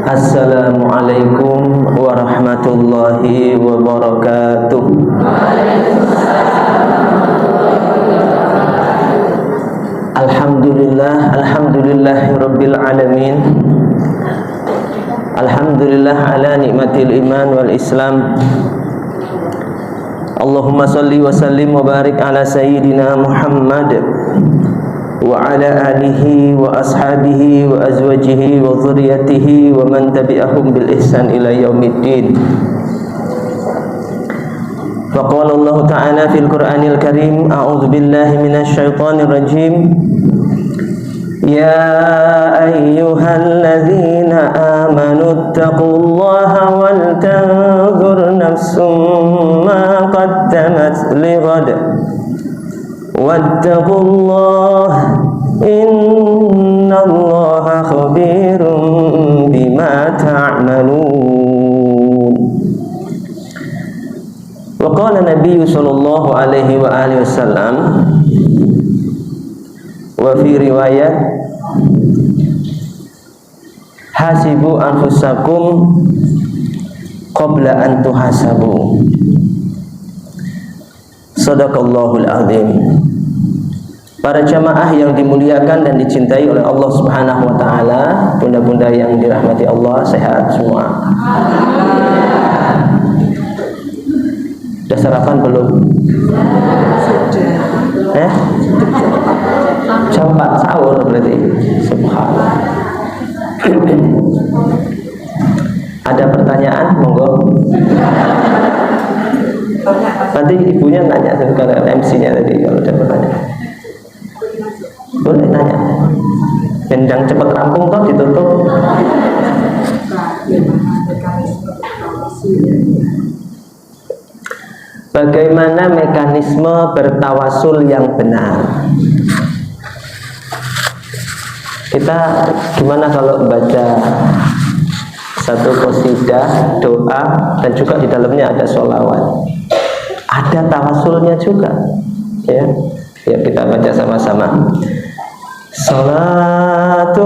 Assalamualaikum warahmatullahi wabarakatuh. Alhamdulillahirabbil alamin. Alhamdulillah ala nikmatil iman wal islam. Allahumma salli wa sallim wa barik ala sayyidina Muhammad wa ala alihi wa ashabihi wa azwajihi wa dhurriyyatihi wa man tabi'ahum bil ihsan ila yaumiddin. Wa qala Allah ta'ala fil Qur'anil Karim, a'udzu billahi minasy syaithanir rajim. Ya ayyuhalladzina amanu taqullaha wal tanzur nafsum ma qaddamat lighad wattaqullaha innallaha khabirum bima ta'malun. Wa qala Nabi sallallahu alaihi wa alihi wasallam wa fi riwayat, hasibu anfusakum qabla an tuhasabu. Shadaqallahul azim. Para jamaah yang dimuliakan dan dicintai oleh Allah Subhanahu wa taala, bunda-bunda yang dirahmati Allah, sehat semua. Sudah sarapan belum? Jam 4 sahur berarti. Subhanallah. Ada pertanyaan? Monggo. Nanti ibunya nanya kalau MC-nya tadi kalau ada pertanyaan. Boleh nanya. Gendang cepat rampung toh ditutup. Bagaimana mekanisme bertawasul yang benar? Kita gimana kalau baca satu qasidah, doa, dan juga di dalamnya ada sholawat, ada tawasulnya juga, ya. Ya, kita baca sama-sama. Salatullah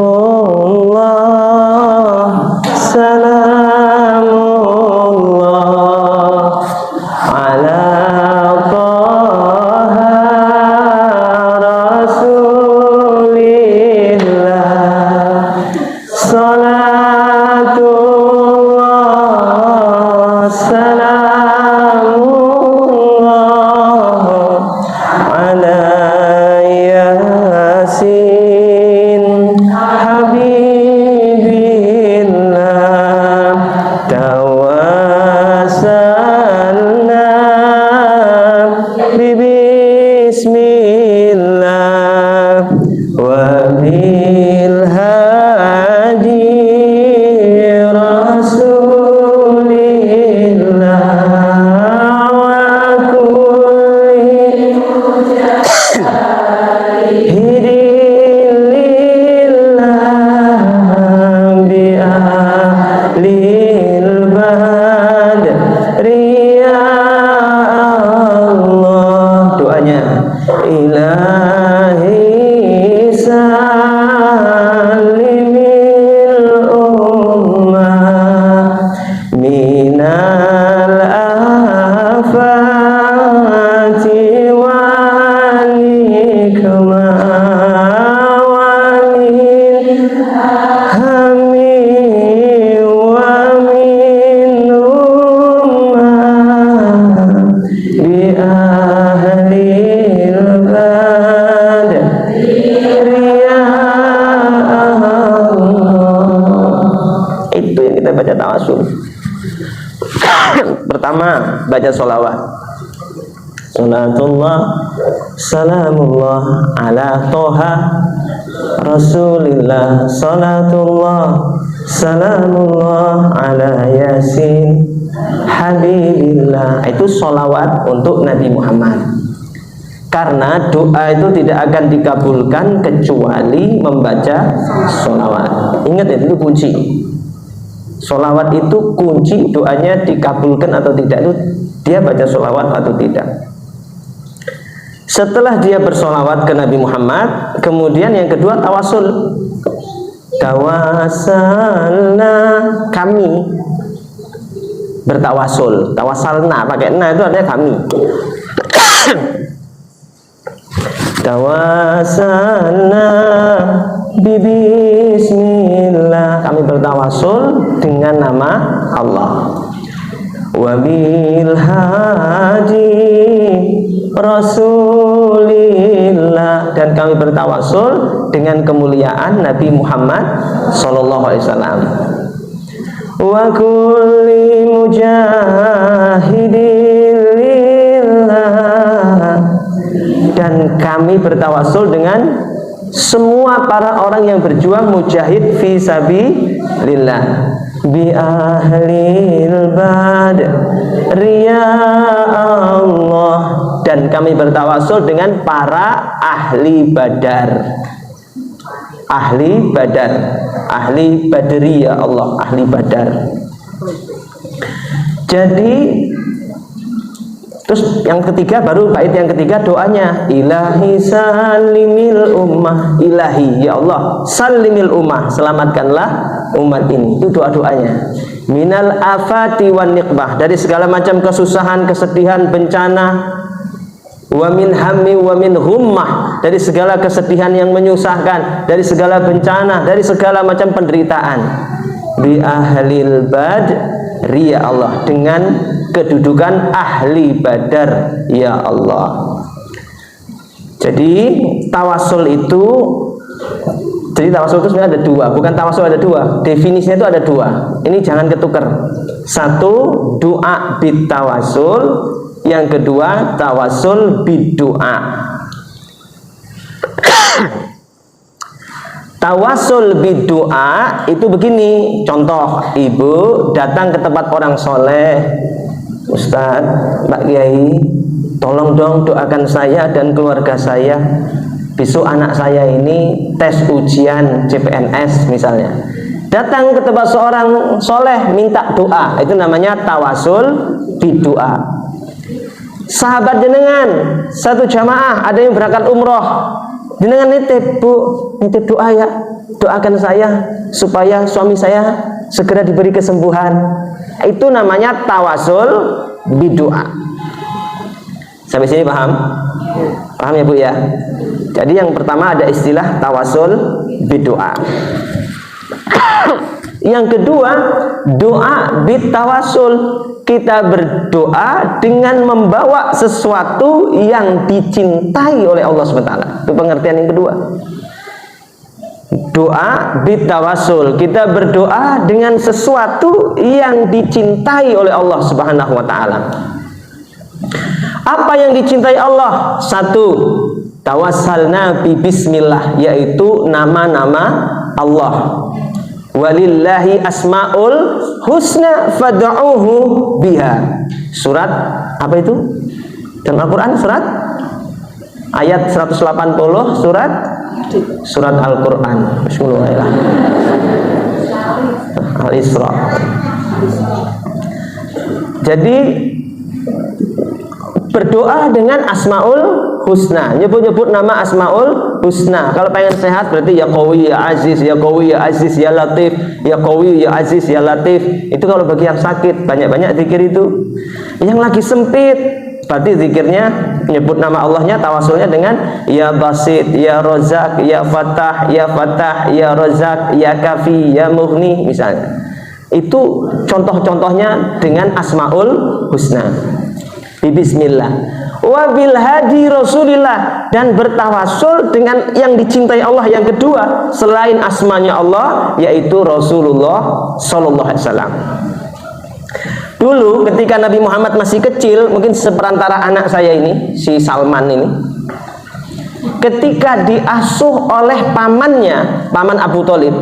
salamullah ala Taha Rasulillah. Salatullah salamullah ala Yasin Habibillah. Tawassalna bismillah wa bil hadi rasulillah wa kulli hidilillah bi ahlil badri ya Allah. Doanya ilahi salimil ummah minal afati wal nikmah walil hami wa min ummah bi ahlil badri ya Allah. Itu yang kita baca tawasul. Pertama, baca sholawat. Salatullah salamullah ala Taha Rasulillah. Salatullah salamullah ala Yasin Habibillah. Itu sholawat untuk Nabi Muhammad. Karena doa itu tidak akan dikabulkan kecuali membaca sholawat. Ingat itu kunci. Sholawat itu kunci doanya dikabulkan atau tidak, itu dia baca sholawat atau tidak. Setelah dia bersolawat ke Nabi Muhammad, kemudian yang kedua tawasul. Tawasalna, kami bertawasul. Tawasalna pakai na itu artinya kami. Tawasalna bismillah, kami bertawasul dengan nama Allah. Wabil hadi Rasulillah, dan kami bertawasul dengan kemuliaan Nabi Muhammad sallallahu alaihi wasallam. Wa kulli mujahidin lillah, dan kami bertawasul dengan semua para orang yang berjuang mujahid fi sabilillah. Bi ahlil badri ya Allah, dan kami bertawasul dengan para ahli badar. Ahli badar, ahli badri ya Allah, ahli badar. Jadi terus yang ketiga, baru bait yang ketiga doanya, ilahi salimil ummah, ilahi ya Allah salimil ummah, selamatkanlah umat ini. Itu doa-doanya. Minal afati wan niqbah, dari segala macam kesusahan, kesedihan, bencana. Wa min hammi wa min hummah, dari segala kesedihan yang menyusahkan, dari segala bencana, dari segala macam penderitaan. Bi ahlil badri ya Allah, dengan kedudukan ahli badar ya Allah. Jadi tawasul itu, sebenarnya ada dua, bukan tawasul ada dua, definisinya itu ada dua. Ini jangan ketukar. Satu, doa bid tawasul, yang kedua tawasul bid doa. Tawasul bid doa itu begini, contoh, ibu datang ke tempat orang soleh, Ustadz, Mbak Kiai, tolong dong doakan saya dan keluarga saya. Besok anak saya ini tes ujian CPNS misalnya. Datang ke tempat seorang soleh minta doa, itu namanya tawasul bidoa. Sahabat jenengan satu jamaah ada yang berangkat umroh, jenengan nitip, Bu, nitip doa ya, doakan saya supaya suami saya segera diberi kesembuhan. Itu namanya tawasul bidoa. Sampai sini paham? Paham ya Bu ya? Jadi yang pertama ada istilah tawasul bidoa. Yang kedua, doa bitawasul. Kita berdoa dengan membawa sesuatu yang dicintai oleh Allah SWT. Itu pengertian yang kedua. Doa bitawasul, kita berdoa dengan sesuatu yang dicintai oleh Allah Subhanahu wa taala. Apa yang dicintai Allah? Satu, tawassalna bi bismillah, yaitu nama-nama Allah. Walillahi asmaul husna fad'uhu biha. Surat apa itu? Dalam Al-Qur'an surat ayat 180, surat Al-Qur'an. Bismillahirrahmanirrahim. Al-Isra. Jadi berdoa dengan asmaul husna, nyebut-nyebut nama asmaul husna. Kalau pengen sehat berarti ya Qawi ya Aziz, ya Qawi ya Aziz ya Latif, ya Qawi ya Aziz ya Latif. Itu kalau bagi yang sakit, banyak-banyak zikir itu. Yang lagi sempit berarti zikirnya menyebut nama Allahnya, tawasulnya dengan ya Basit, ya Razak, ya Fatah, ya Fatah, ya Razak, ya Kafi, ya Mughni misalnya. Itu contoh-contohnya dengan asmaul husna. Bismillah. Wabil hadi Rasulillah, dan bertawasul dengan yang dicintai Allah yang kedua selain asmanya Allah, yaitu Rasulullah Sallallahu Alaihi Wasallam. Dulu ketika Nabi Muhammad masih kecil, mungkin seperantara anak saya ini, si Salman ini, ketika diasuh oleh pamannya, paman Abu Thalib,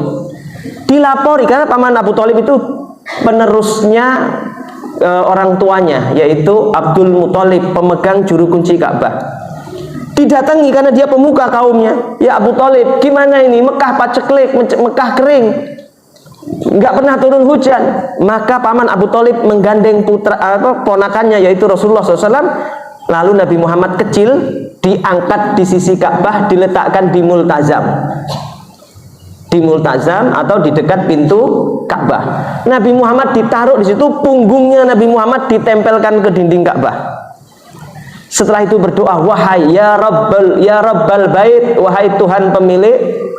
dilapori karena paman Abu Thalib itu penerusnya orang tuanya, yaitu Abdul Muthalib, pemegang juru kunci Ka'bah. Didatangi karena dia pemuka kaumnya. Ya Abu Thalib, gimana ini? Mekah paceklik, Mekah kering, nggak pernah turun hujan. Maka paman Abu Thalib menggandeng putra ponakannya, yaitu Rasulullah SAW. Lalu Nabi Muhammad kecil diangkat di sisi Ka'bah, diletakkan di multazam, di Multazam atau di dekat pintu Ka'bah. Nabi Muhammad ditaruh di situ, punggungnya Nabi Muhammad ditempelkan ke dinding Ka'bah. Setelah itu berdoa, wahai ya Rabbal Bait, wahai Tuhan pemilik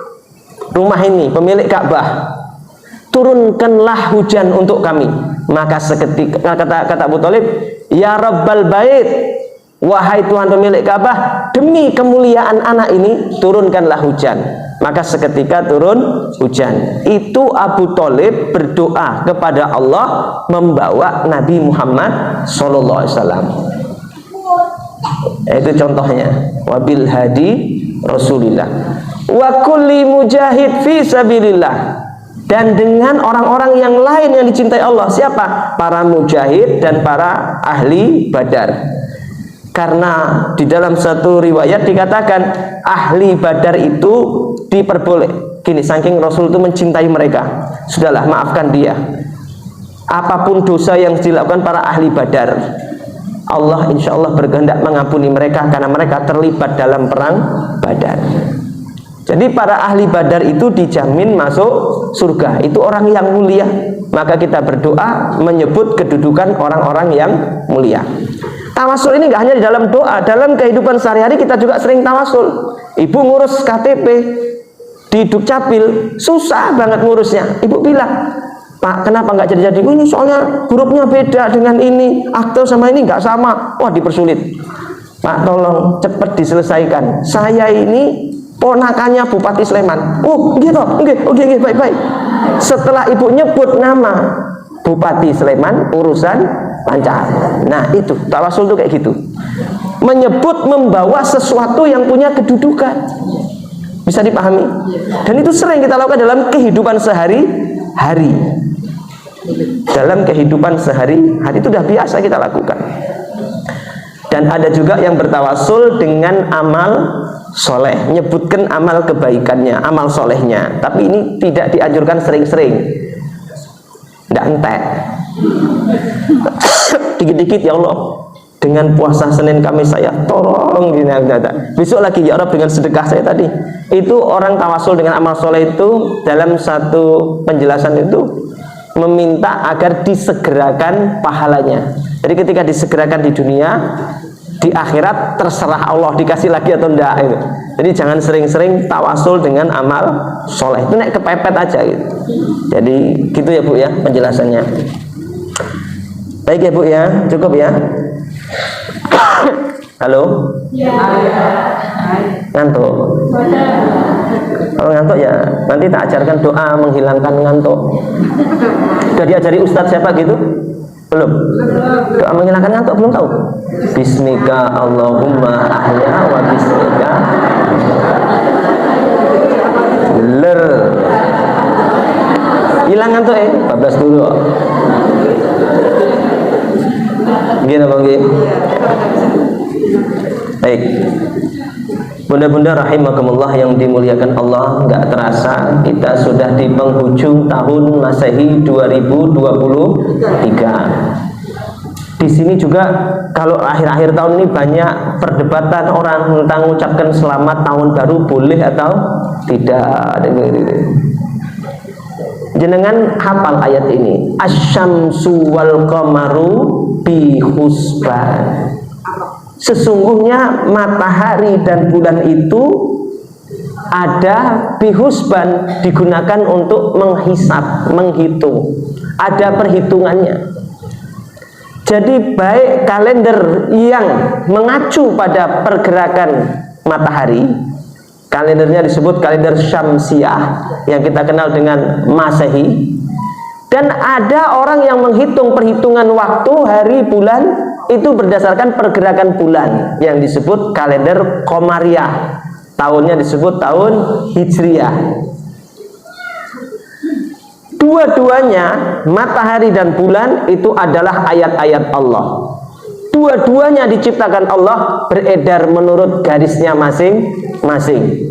rumah ini, pemilik Ka'bah, turunkanlah hujan untuk kami. Maka seketika kata Abu Thalib, ya Rabbal Bait, wahai Tuhan pemilik Ka'bah, demi kemuliaan anak ini turunkanlah hujan. Maka seketika turun hujan. Itu Abu Thalib berdoa kepada Allah membawa Nabi Muhammad SAW. Itu contohnya. Wabil hadi Rasulillah wa kulli mujahid fi sabilillah. Dan dengan orang-orang yang lain yang dicintai Allah. Siapa? Para mujahid dan para ahli Badar. Karena di dalam satu riwayat dikatakan ahli Badar itu diperboleh. Gini, saking Rasul itu mencintai mereka, sudahlah maafkan dia. Apapun dosa yang dilakukan para ahli Badar, Allah insya Allah berkehendak mengampuni mereka karena mereka terlibat dalam perang Badar. Jadi para ahli Badar itu dijamin masuk surga. Itu orang yang mulia. Maka kita berdoa menyebut kedudukan orang-orang yang mulia. Tawasul ini nggak hanya di dalam doa, dalam kehidupan sehari-hari kita juga sering tawasul. Ibu ngurus KTP di Dukcapil, susah banget ngurusnya. Ibu bilang, Pak, kenapa nggak jadi-jadi? Oh, ini soalnya hurufnya beda dengan ini, akte sama ini nggak sama. Wah, dipersulit. Pak, tolong cepat diselesaikan. Saya ini ponakannya Bupati Sleman. Oh, gitu. Oke, baik. Setelah ibu nyebut nama Bupati Sleman, urusan lancar. Nah, itu tawasul itu kayak gitu. Menyebut membawa sesuatu yang punya kedudukan. Bisa dipahami? Dan itu sering kita lakukan dalam kehidupan sehari-hari. Dalam kehidupan sehari-hari itu sudah biasa kita lakukan. Dan ada juga yang bertawasul dengan amal soleh, menyebutkan amal kebaikannya, amal solehnya. Tapi ini tidak dianjurkan sering-sering. Tidak entek. Dikit-dikit, ya Allah, dengan puasa Senin Kamis saya tolong gini, besok lagi ya Rabb dengan sedekah saya tadi. Itu orang tawasul dengan amal soleh itu dalam satu penjelasan itu meminta agar disegerakan pahalanya. Jadi ketika disegerakan di dunia, di akhirat terserah Allah dikasih lagi atau enggak itu. Jadi jangan sering-sering tawasul dengan amal soleh. Itu naik kepepet aja gitu. Jadi gitu ya Bu ya penjelasannya. Baik ya Bu ya, cukup ya. Halo? Ya. Ngantuk? Kalau ngantuk ya nanti tak ajarkan doa menghilangkan ngantuk. Sudah diajari Ustadz siapa gitu? Belum? Doa menghilangkan ngantuk belum tahu? Bismika Allahumma ahya wa bismika ler. Hilang ngantuk bablas dulu. Gini Bang Gi. Baik. Bunda-bunda rahimakumullah yang dimuliakan Allah, nggak terasa kita sudah di penghujung tahun Masehi 2023. Di sini juga kalau akhir-akhir tahun ini banyak perdebatan orang tentang mengucapkan selamat tahun baru boleh atau tidak. Jenengan hafal ayat ini, asyamsu wal qamaru bi husban. Sesungguhnya matahari dan bulan itu ada bihusban, digunakan untuk menghisap, menghitung. Ada perhitungannya. Jadi baik kalender yang mengacu pada pergerakan matahari, kalendernya disebut kalender Syamsiah yang kita kenal dengan Masehi. Dan ada orang yang menghitung perhitungan waktu, hari, bulan itu berdasarkan pergerakan bulan yang disebut kalender Qamariyah. Tahunnya disebut tahun Hijriyah. Dua-duanya, matahari dan bulan, itu adalah ayat-ayat Allah. Dua-duanya diciptakan Allah, beredar menurut garisnya masing-masing.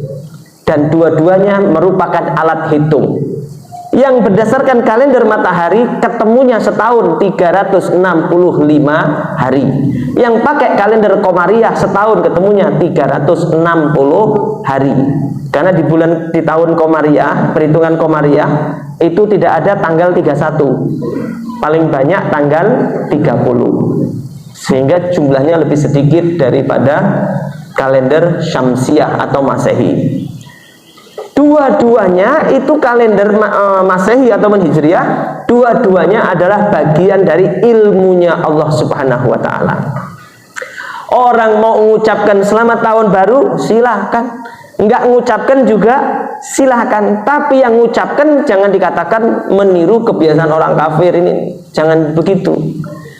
Dan dua-duanya merupakan alat hitung. Yang berdasarkan kalender matahari ketemunya setahun 365 hari. Yang pakai kalender komariah setahun ketemunya 360 hari. Karena di tahun komariah, perhitungan komariah itu tidak ada tanggal 31. Paling banyak tanggal 30. Sehingga jumlahnya lebih sedikit daripada kalender Syamsiah atau Masehi. Dua-duanya itu kalender Masehi atau Hijriah, dua-duanya adalah bagian dari ilmunya Allah Subhanahu wa taala. Orang mau mengucapkan selamat tahun baru, silahkan. Enggak mengucapkan juga silahkan. Tapi yang mengucapkan jangan dikatakan meniru kebiasaan orang kafir ini. Jangan begitu.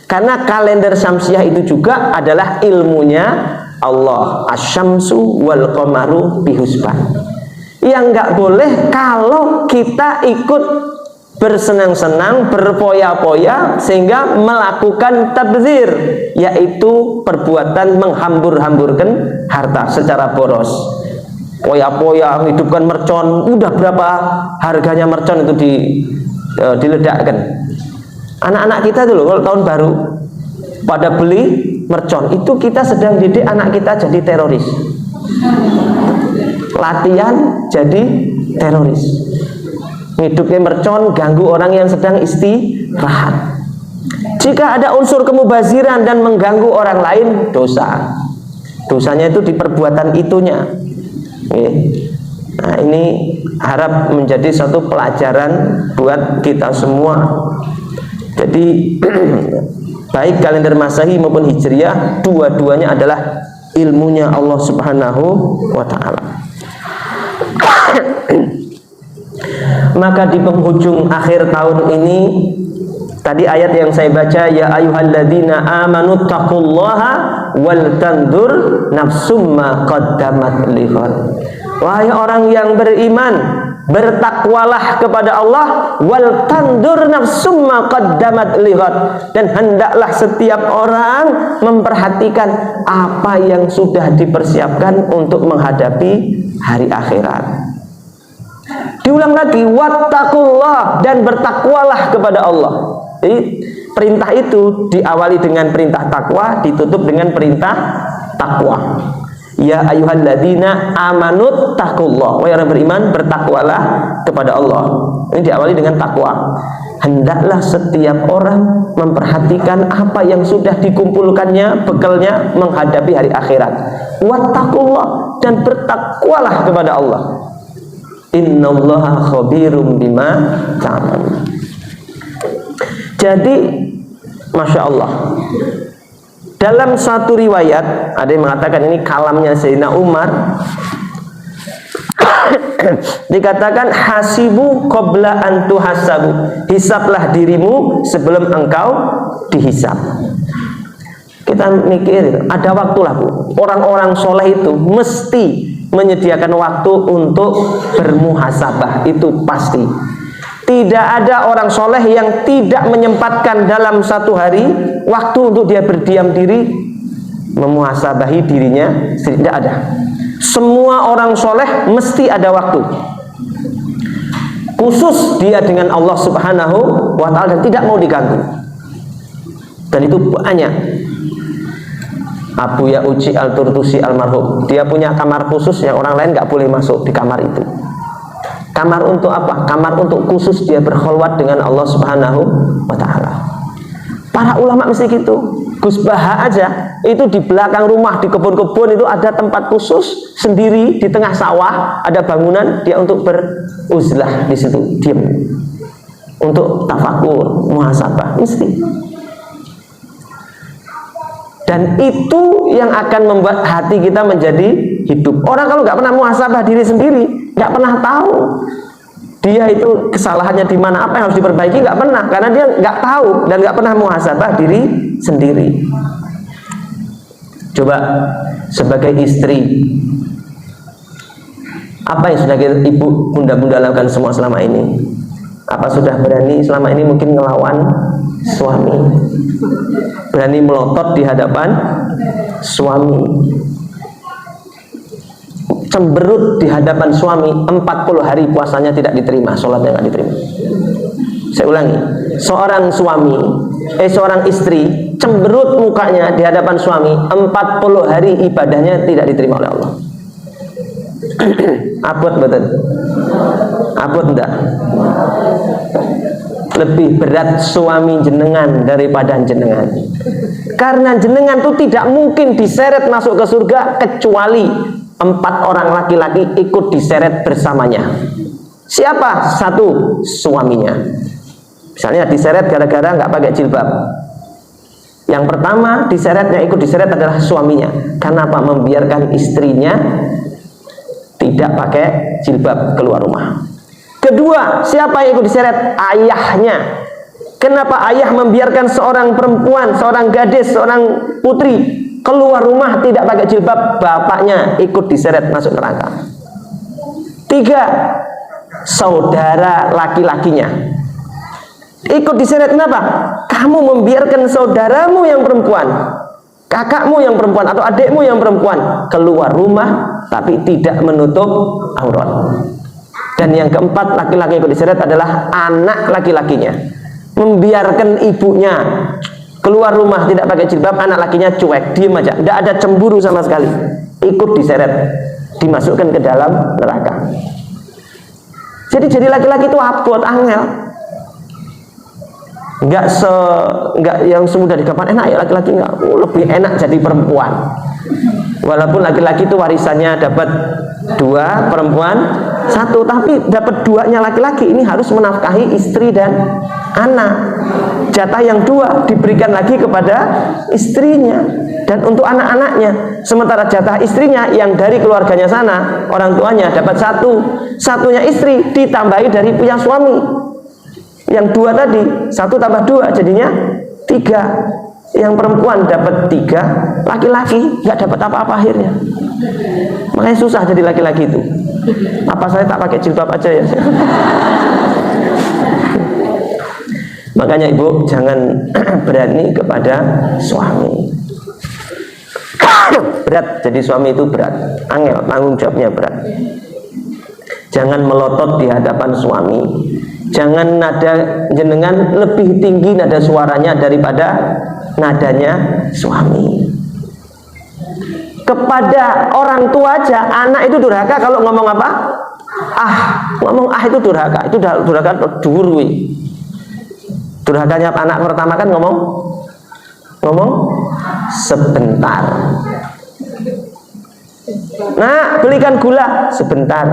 Karena kalender Syamsiah itu juga adalah ilmunya Allah. Asy-syamsu wal qamaru bihusban. Yang nggak boleh kalau kita ikut bersenang-senang, berpoya-poya sehingga melakukan tabdzir, yaitu perbuatan menghambur-hamburkan harta secara boros. Poya-poya, menghidupkan mercon, udah berapa harganya mercon itu diledakkan. Anak-anak kita dulu kalau tahun baru pada beli mercon, itu kita sedang didik anak kita jadi teroris. Latihan jadi teroris. Hidupnya mercon, ganggu orang yang sedang istirahat. Jika ada unsur kemubaziran dan mengganggu orang lain, dosa. Dosanya itu di perbuatan itunya. Nah, ini harap menjadi satu pelajaran buat kita semua. Jadi baik kalender Masehi maupun Hijriah, dua-duanya adalah ilmunya Allah Subhanahu wa taala. Maka di penghujung akhir tahun ini, tadi ayat yang saya baca, ya ayyuhalladzina amanu taqullaha wal tandur nafsum ma qaddamat lighad. Wahai orang yang beriman, bertakwalah kepada Allah, wal tandur nafsum ma qaddamat lighad, dan hendaklah setiap orang memperhatikan apa yang sudah dipersiapkan untuk menghadapi hari akhirat. Diulang lagi, wattaqullah, dan bertakwalah kepada Allah. Jadi perintah itu diawali dengan perintah takwa, ditutup dengan perintah takwa. Ya ayyuhalladzina amanut taqullah, wahai orang beriman, bertakwalah kepada Allah. Ini diawali dengan takwa. Hendaklah setiap orang memperhatikan apa yang sudah dikumpulkannya, bekalnya menghadapi hari akhirat. Wattaqullah, dan bertakwalah kepada Allah. Innallaha khabirum bima ta'malun. Jadi Masya Allah, dalam satu riwayat ada yang mengatakan, ini kalamnya Sayyidina Umar, dikatakan hasibu qabla an tuhasabu, hisablah dirimu sebelum engkau dihisab. Kita mikir, ada waktu lah Bu. Orang-orang soleh itu mesti menyediakan waktu untuk bermuhasabah, itu pasti. Tidak ada orang soleh yang tidak menyempatkan dalam satu hari waktu untuk dia berdiam diri memuhasabahi dirinya. Tidak ada. Semua orang soleh mesti ada waktu khusus dia dengan Allah Subhanahu wa ta'ala dan tidak mau diganggu. Dan itu banyak. Abu Ya'uji Al-Turtusi almarhum, dia punya kamar khusus yang orang lain nggak boleh masuk di kamar itu. Kamar untuk apa? Kamar untuk khusus dia berkholwat dengan Allah Subhanahu wa ta'ala. Para ulama mesti gitu. Gus Baha aja itu di belakang rumah, di kebun-kebun itu ada tempat khusus sendiri di tengah sawah, ada bangunan dia untuk beruzlah di situ, diam untuk tafakur, muhasabah, mesti. Dan itu yang akan membuat hati kita menjadi hidup. Orang kalau nggak pernah muhasabah diri sendiri, nggak pernah tahu dia itu kesalahannya di mana, apa yang harus diperbaiki, nggak pernah, karena dia nggak tahu dan nggak pernah muhasabah diri sendiri. Coba sebagai istri, apa yang sudah ibu, bunda-bunda lakukan semua selama ini? Apa sudah berani selama ini mungkin ngelawan suami, berani melotot di hadapan suami, cemberut di hadapan suami, 40 hari puasanya tidak diterima, sholatnya nggak diterima. Saya ulangi, seorang istri cemberut mukanya di hadapan suami, 40 hari ibadahnya tidak diterima oleh Allah. Abot betul? Abot enggak? Lebih berat suami jenengan daripada jenengan. Karena jenengan itu tidak mungkin diseret masuk ke surga kecuali 4 orang laki-laki ikut diseret bersamanya. Siapa? 1, suaminya. Misalnya diseret gara-gara nggak pakai jilbab. Yang pertama ikut diseret adalah suaminya. Kenapa? Membiarkan istrinya tidak pakai jilbab keluar rumah. Kedua, siapa yang ikut diseret? Ayahnya. Kenapa ayah membiarkan seorang perempuan, seorang gadis, seorang putri keluar rumah tidak pakai jilbab? Bapaknya ikut diseret masuk neraka. 3, saudara laki-lakinya ikut diseret. Kenapa? Kamu membiarkan saudaramu yang perempuan, kakakmu yang perempuan atau adikmu yang perempuan keluar rumah tapi tidak menutup aurat. Dan yang keempat, laki-laki ikut diseret adalah anak laki-lakinya. Membiarkan ibunya keluar rumah tidak pakai jilbab, anak lakinya cuek, diem aja, tidak ada cemburu sama sekali, ikut diseret, dimasukkan ke dalam neraka. Jadi laki-laki itu abot, angel. Enggak yang semudah digapan enak ya laki-laki, enggak. Lebih enak jadi perempuan. Walaupun laki-laki itu warisannya dapat 2, perempuan 1, tapi dapat 2-nya laki-laki ini harus menafkahi istri dan anak. Jatah yang 2 diberikan lagi kepada istrinya dan untuk anak-anaknya. Sementara jatah istrinya yang dari keluarganya sana, orang tuanya dapat 1, satunya istri ditambahi dari punya suami. Yang 2 tadi, 1 tambah 2 jadinya 3. Yang perempuan dapat 3, laki-laki nggak dapat apa-apa akhirnya. Makanya susah jadi laki-laki itu. Apa saya tak pakai jilbab aja ya? Makanya ibu jangan berani kepada suami. Berat, jadi suami itu berat, angel, tanggung jawabnya berat. Jangan melotot di hadapan suami. Jangan nada jenengan lebih tinggi nada suaranya daripada nadanya suami. Kepada orang tua aja anak itu durhaka kalau ngomong apa? Ngomong itu durhaka. Itu durhaka dhuwur kuwi. Durhakanya anak pertama kan ngomong sebentar. Nah, belikan gula sebentar.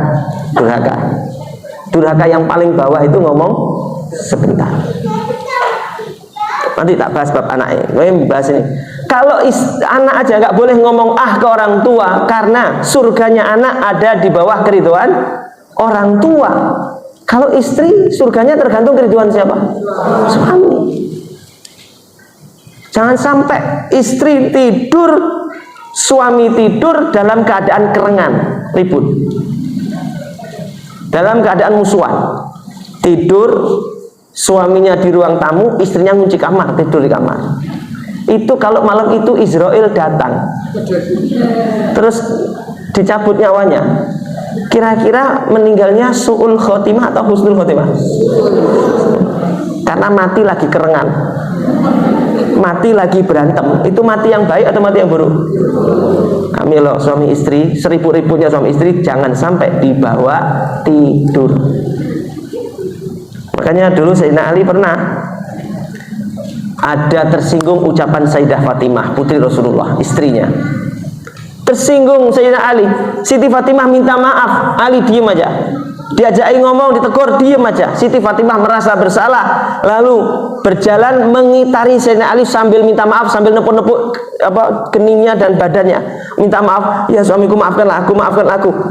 Durhaka yang paling bawah itu ngomong sebentar. Nanti tak bahas bab anaknya. Gue bahas ini. Kalau anak aja nggak boleh ngomong ke orang tua karena surganya anak ada di bawah keridhaan orang tua. Kalau istri surganya tergantung keridhaan siapa? Suami. Jangan sampai istri tidur, suami tidur dalam keadaan kerengan, ribut. Dalam keadaan musuhan. Tidur, suaminya di ruang tamu, istrinya ngunci kamar, tidur di kamar. Itu kalau malam itu Israel datang, terus dicabut nyawanya, kira-kira meninggalnya su'ul khotimah atau husnul khotimah? Karena mati lagi kerengan, mati lagi berantem. Itu mati yang baik atau mati yang buruk? Kami loh suami istri, seribu-ribunya suami istri, jangan sampai dibawa tidur. Makanya dulu Sayyidina Ali pernah ada tersinggung ucapan Sayyidah Fatimah, putri Rasulullah, istrinya. Tersinggung Sayyidina Ali, Siti Fatimah minta maaf, Ali diem aja. Diajaki ngomong, ditegur, diem aja. Siti Fatimah merasa bersalah, lalu berjalan mengitari Sayyidina Ali sambil minta maaf, sambil nepuk-nepuk keningnya dan badannya. Minta maaf, ya suamiku maafkan aku.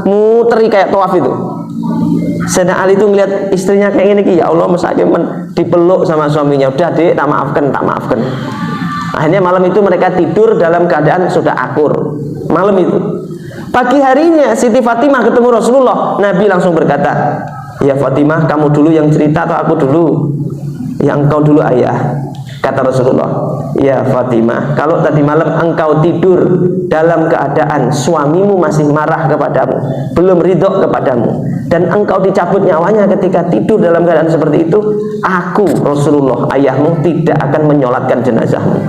Muteri kayak tawaf itu. Sayyidina Ali itu melihat istrinya kayak gini, ya Allah, mesake dipeluk sama suaminya. Udah dek, tak maafkan. Akhirnya malam itu mereka tidur dalam keadaan sudah akur. Malam itu. Pagi harinya Siti Fatimah ketemu Rasulullah. Nabi langsung berkata, ya Fatimah, kamu dulu yang cerita atau aku dulu? Ya engkau dulu ayah. Kata Rasulullah, Ya Fatimah, kalau tadi malam engkau tidur dalam keadaan suamimu masih marah kepadamu, belum ridho kepadamu, dan engkau dicabut nyawanya ketika tidur dalam keadaan seperti itu, aku Rasulullah ayahmu tidak akan menyolatkan jenazahmu.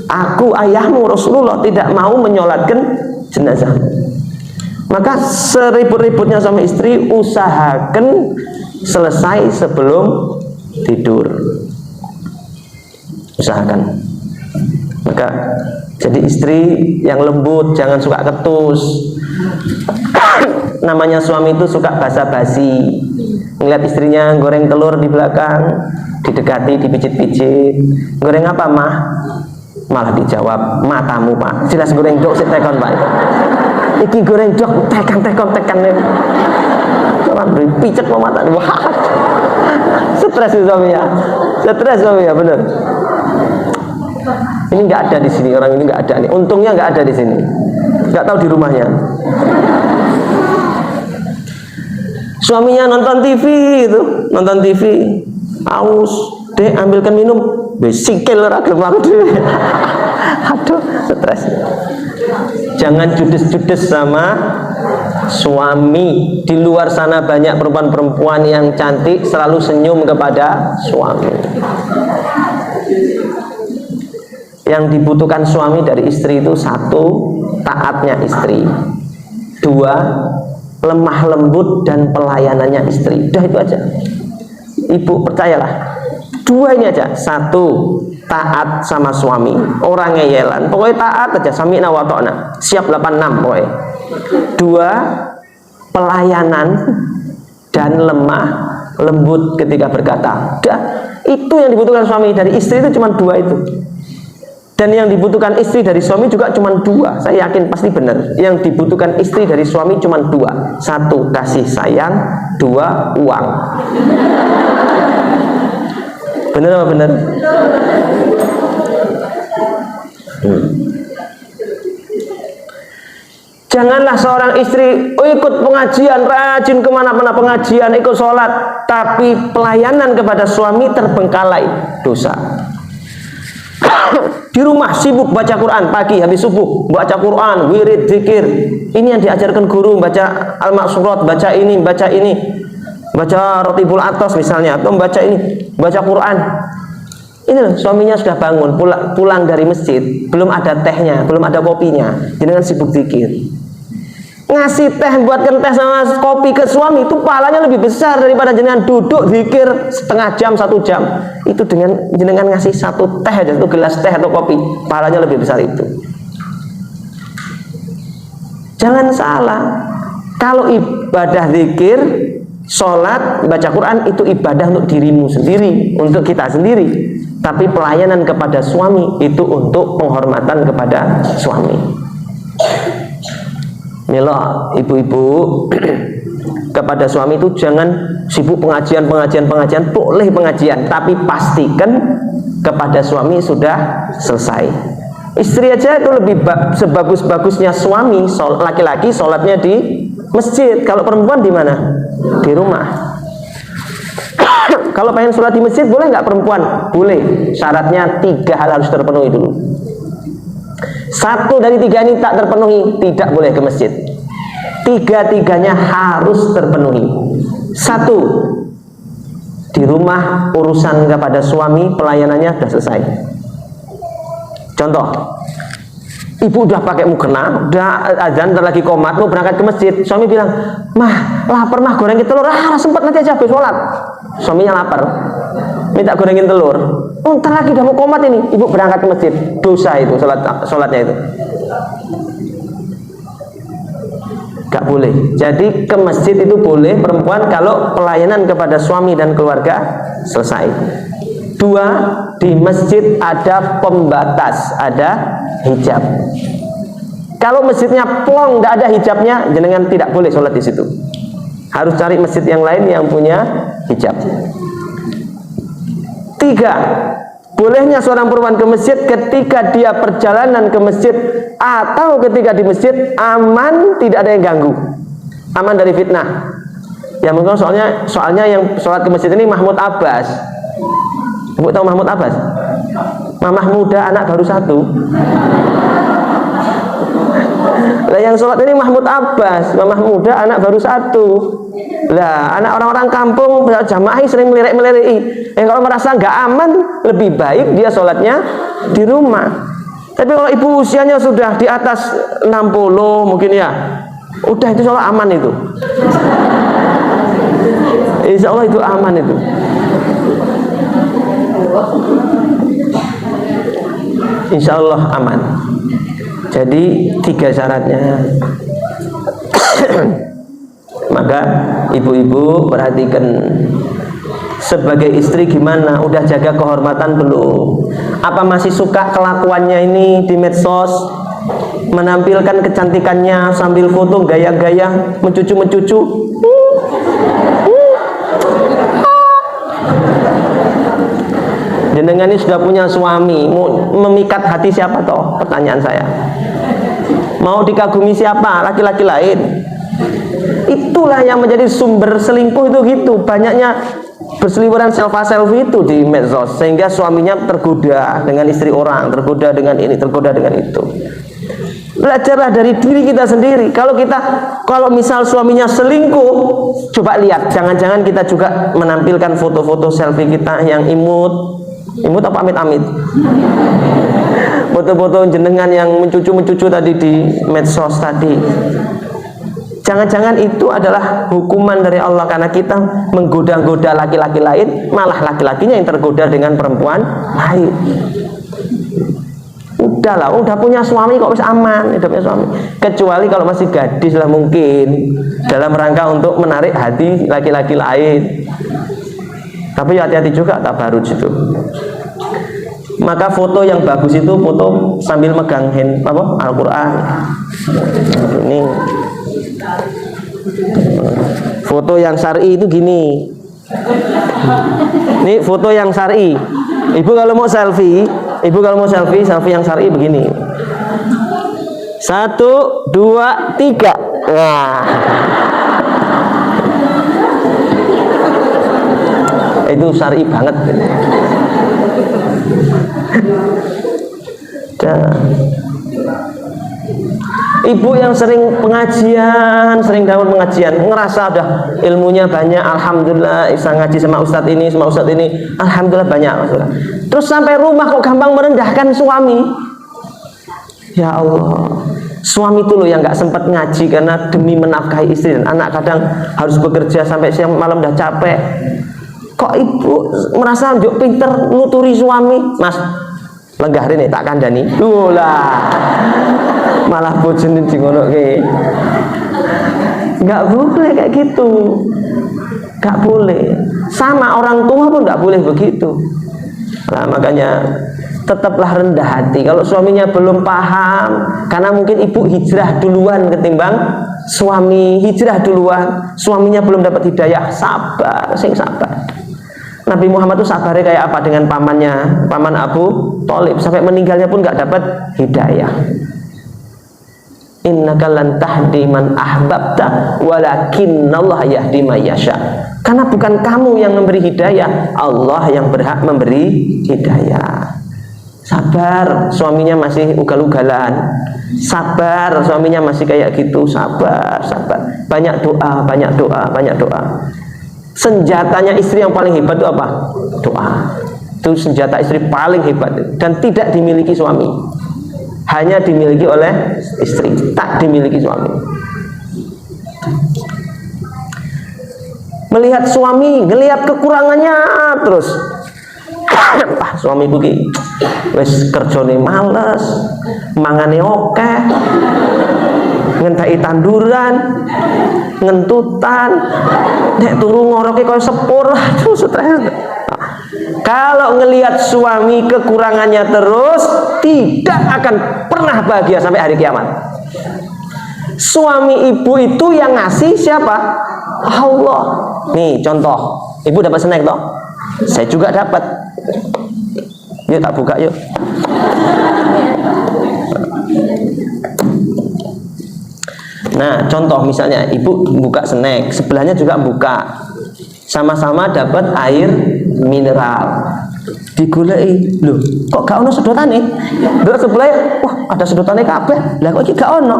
Aku ayahmu Rasulullah tidak mau menyolatkan jenazahmu. Maka seribut-ributnya sama istri, usahakan selesai sebelum tidur. Usahakan. Maka jadi istri yang lembut, jangan suka ketus. Namanya suami itu suka basa-basi. Ngeliat istrinya goreng telur di belakang, didekati, dipijit-pijit. Goreng apa mah? Malah dijawab, matamu pak. Jelas goreng dok, tekon pak. Iki goreng dok, tekan. Coba beri pijat mau mata. Wah, stres suaminya, bener. Ini nggak ada di sini, orang ini nggak ada nih. Untungnya nggak ada di sini, nggak tahu di rumahnya. Suaminya nonton TV itu, aus, dek ambilkan minum, besikil ragam aku deh. Aduh, stres. Jangan judes-judes sama suami. Di luar sana banyak perempuan-perempuan yang cantik selalu senyum kepada suami. Yang dibutuhkan suami dari istri itu satu, taatnya istri. Dua, lemah lembut dan pelayanannya istri. Udah itu aja. Ibu percayalah. Dua ini aja. Satu, taat sama suami. Orang ngeyelan. Pokoknya taat aja. Sami'na wa ta'na. Siap 86 pokoknya. Dua, pelayanan dan lemah lembut ketika berkata. Udah. Itu yang dibutuhkan suami dari istri itu cuma dua itu. Dan yang dibutuhkan istri dari suami juga cuma dua. Saya yakin pasti benar. Yang dibutuhkan istri dari suami cuma dua. Satu, kasih sayang. Dua, uang. Benar apa benar? Janganlah seorang istri ikut pengajian, rajin kemana-mana pengajian, ikut sholat, tapi pelayanan kepada suami terbengkalai, dosa. Di rumah sibuk baca Quran, pagi habis subuh baca Quran, wirid, zikir. Ini yang diajarkan guru, baca al-maksurat, baca ini, baca Rotibul Atos misalnya, atau baca ini, baca Quran. Ini loh, suaminya sudah bangun, pulang dari masjid, belum ada tehnya, belum ada kopinya, dengan sibuk zikir. Ngasih teh, buatkan teh sama kopi ke suami itu pahalanya lebih besar daripada jenengan duduk zikir setengah jam, 1 jam. Itu dengan jenengan ngasih satu teh aja, 1 gelas teh atau kopi, pahalanya lebih besar itu. Jangan salah, kalau ibadah zikir, sholat, baca Quran itu ibadah untuk dirimu sendiri, untuk kita sendiri. Tapi pelayanan kepada suami itu untuk penghormatan kepada suami. Mila ibu-ibu kepada suami itu jangan sibuk pengajian, boleh pengajian, tapi pastikan kepada suami sudah selesai. Istri aja itu lebih sebagus-bagusnya suami, laki-laki sholatnya di masjid. Kalau perempuan di mana? Di rumah. Kalau pengen sholat di masjid boleh nggak perempuan? Boleh. Syaratnya 3 hal harus terpenuhi dulu. 1 dari 3 ini tak terpenuhi, tidak boleh ke masjid. 3-3-nya harus terpenuhi. 1, di rumah urusan kepada suami pelayanannya sudah selesai. Contoh, ibu udah pakai mukena, udah azan, ntar lagi qomat, mau berangkat ke masjid. Suami bilang, mah lapar mah, gorengin telur. Sempat nanti aja habis sholat. Suaminya lapar, minta gorengin telur. Ntar lagi udah mau qomat ini, ibu berangkat ke masjid. Dosa itu sholatnya itu. Gak boleh. Jadi ke masjid itu boleh perempuan kalau pelayanan kepada suami dan keluarga selesai. 2, di masjid ada pembatas, ada hijab. Kalau masjidnya plong, tidak ada hijabnya, jenengan tidak boleh sholat di situ. Harus cari masjid yang lain yang punya hijab. 3, bolehnya seorang perempuan ke masjid ketika dia perjalanan ke masjid atau ketika di masjid aman, tidak ada yang ganggu, aman dari fitnah. Ya mungkin soalnya yang sholat ke masjid ini Mahmud Abbas. Ibu tahu Mahmud Abbas? Mamah muda anak baru 1. Lah yang sholat ini Mahmud Abbas, mamah muda anak baru 1. Lah anak orang-orang kampung jamaah sering melirik-meliriki. Kalau merasa nggak aman, lebih baik dia sholatnya di rumah. Tapi kalau ibu usianya sudah di atas 60 mungkin ya, udah itu sholat aman itu. Insya Allah itu aman itu. Insya Allah aman. Jadi 3 syaratnya. Maka ibu-ibu perhatikan, sebagai istri gimana? Udah jaga kehormatan belum? Apa masih suka kelakuannya ini di medsos, menampilkan kecantikannya sambil foto gaya-gaya, mencucu-mencucu? Jenengan ini sudah punya suami, mau memikat hati siapa toh? Pertanyaan saya. Mau dikagumi siapa? Laki-laki lain. Itulah yang menjadi sumber selingkuh itu gitu. Banyaknya berseliweran selfie itu di medsos, sehingga suaminya tergoda dengan istri orang, tergoda dengan ini, tergoda dengan itu. Belajarlah dari diri kita sendiri. Kalau misal suaminya selingkuh, coba lihat, jangan-jangan kita juga menampilkan foto-foto selfie kita yang imut apa amit-amit, foto-foto jenengan yang mencucu tadi di medsos tadi. Jangan-jangan itu adalah hukuman dari Allah karena kita menggoda-goda laki-laki lain, malah laki-lakinya yang tergoda dengan perempuan lain. Udahlah, udah punya suami kok bisa aman hidupnya suami. Kecuali kalau masih gadis lah mungkin dalam rangka untuk menarik hati laki-laki lain. Tapi hati-hati juga tabaruj itu. Maka foto yang bagus itu foto sambil megang Al-Quran. Ini foto yang syar'i itu gini. Ini foto yang syar'i. Ibu kalau mau selfie yang syar'i begini. 1, 2, 3. Nah. Itu syar'i banget. Ibu yang sering pengajian, sering dapat pengajian, ngerasa udah ilmunya banyak, alhamdulillah, bisa ngaji sama ustadz ini, alhamdulillah banyak. Terus sampai rumah kok gampang merendahkan suami. Ya Allah, suami itu loh yang nggak sempat ngaji karena demi menafkahi istri dan anak, kadang harus bekerja sampai siang malam udah capek. Kok ibu merasa njuk pinter nuturi suami? Mas, lenggah rene tak kandhani. Lah. Malah bojone dingonoke. Enggak boleh kayak gitu. Enggak boleh. Sama orang tua pun enggak boleh begitu. Nah, makanya tetaplah rendah hati. Kalau suaminya belum paham, karena mungkin ibu hijrah duluan ketimbang suami, hijrah duluan, suaminya belum dapat hidayah, sabar, sabar. Nabi Muhammad itu sabarnya kayak apa dengan pamannya, paman Abu Thalib, sampai meninggalnya pun nggak dapat hidayah. Innaka lan tahdi man ahbabta walakinnallaha yahdi may yasha. Karena bukan kamu yang memberi hidayah, Allah yang berhak memberi hidayah. Sabar, suaminya masih ugal-ugalan. Sabar, suaminya masih kayak gitu. Sabar. Banyak doa. Senjatanya istri yang paling hebat itu apa? Doa. Itu senjata istri paling hebat dan tidak dimiliki suami. Hanya dimiliki oleh istri, tak dimiliki suami. Melihat suami, ngelihat kekurangannya terus. Suamiku ki wis kerjane males, mangane akeh, ngentai tanduran, ngentutan, nek turu ngoroke kaya sepur. Aduh, stres. Kalau ngelihat suami kekurangannya terus, tidak akan pernah bahagia sampai hari kiamat. Suami ibu itu yang ngasih siapa? Allah. Nih contoh, ibu dapat snack toh? Saya juga dapat. Yuk tak buka yuk. Nah contoh misalnya ibu buka snack, sebelahnya juga buka, sama-sama dapat air mineral. digoleki, lho kok gak ono sedotane? Delok sebelah, wah ada sedotane kabeh. Lah kok iki gak ono?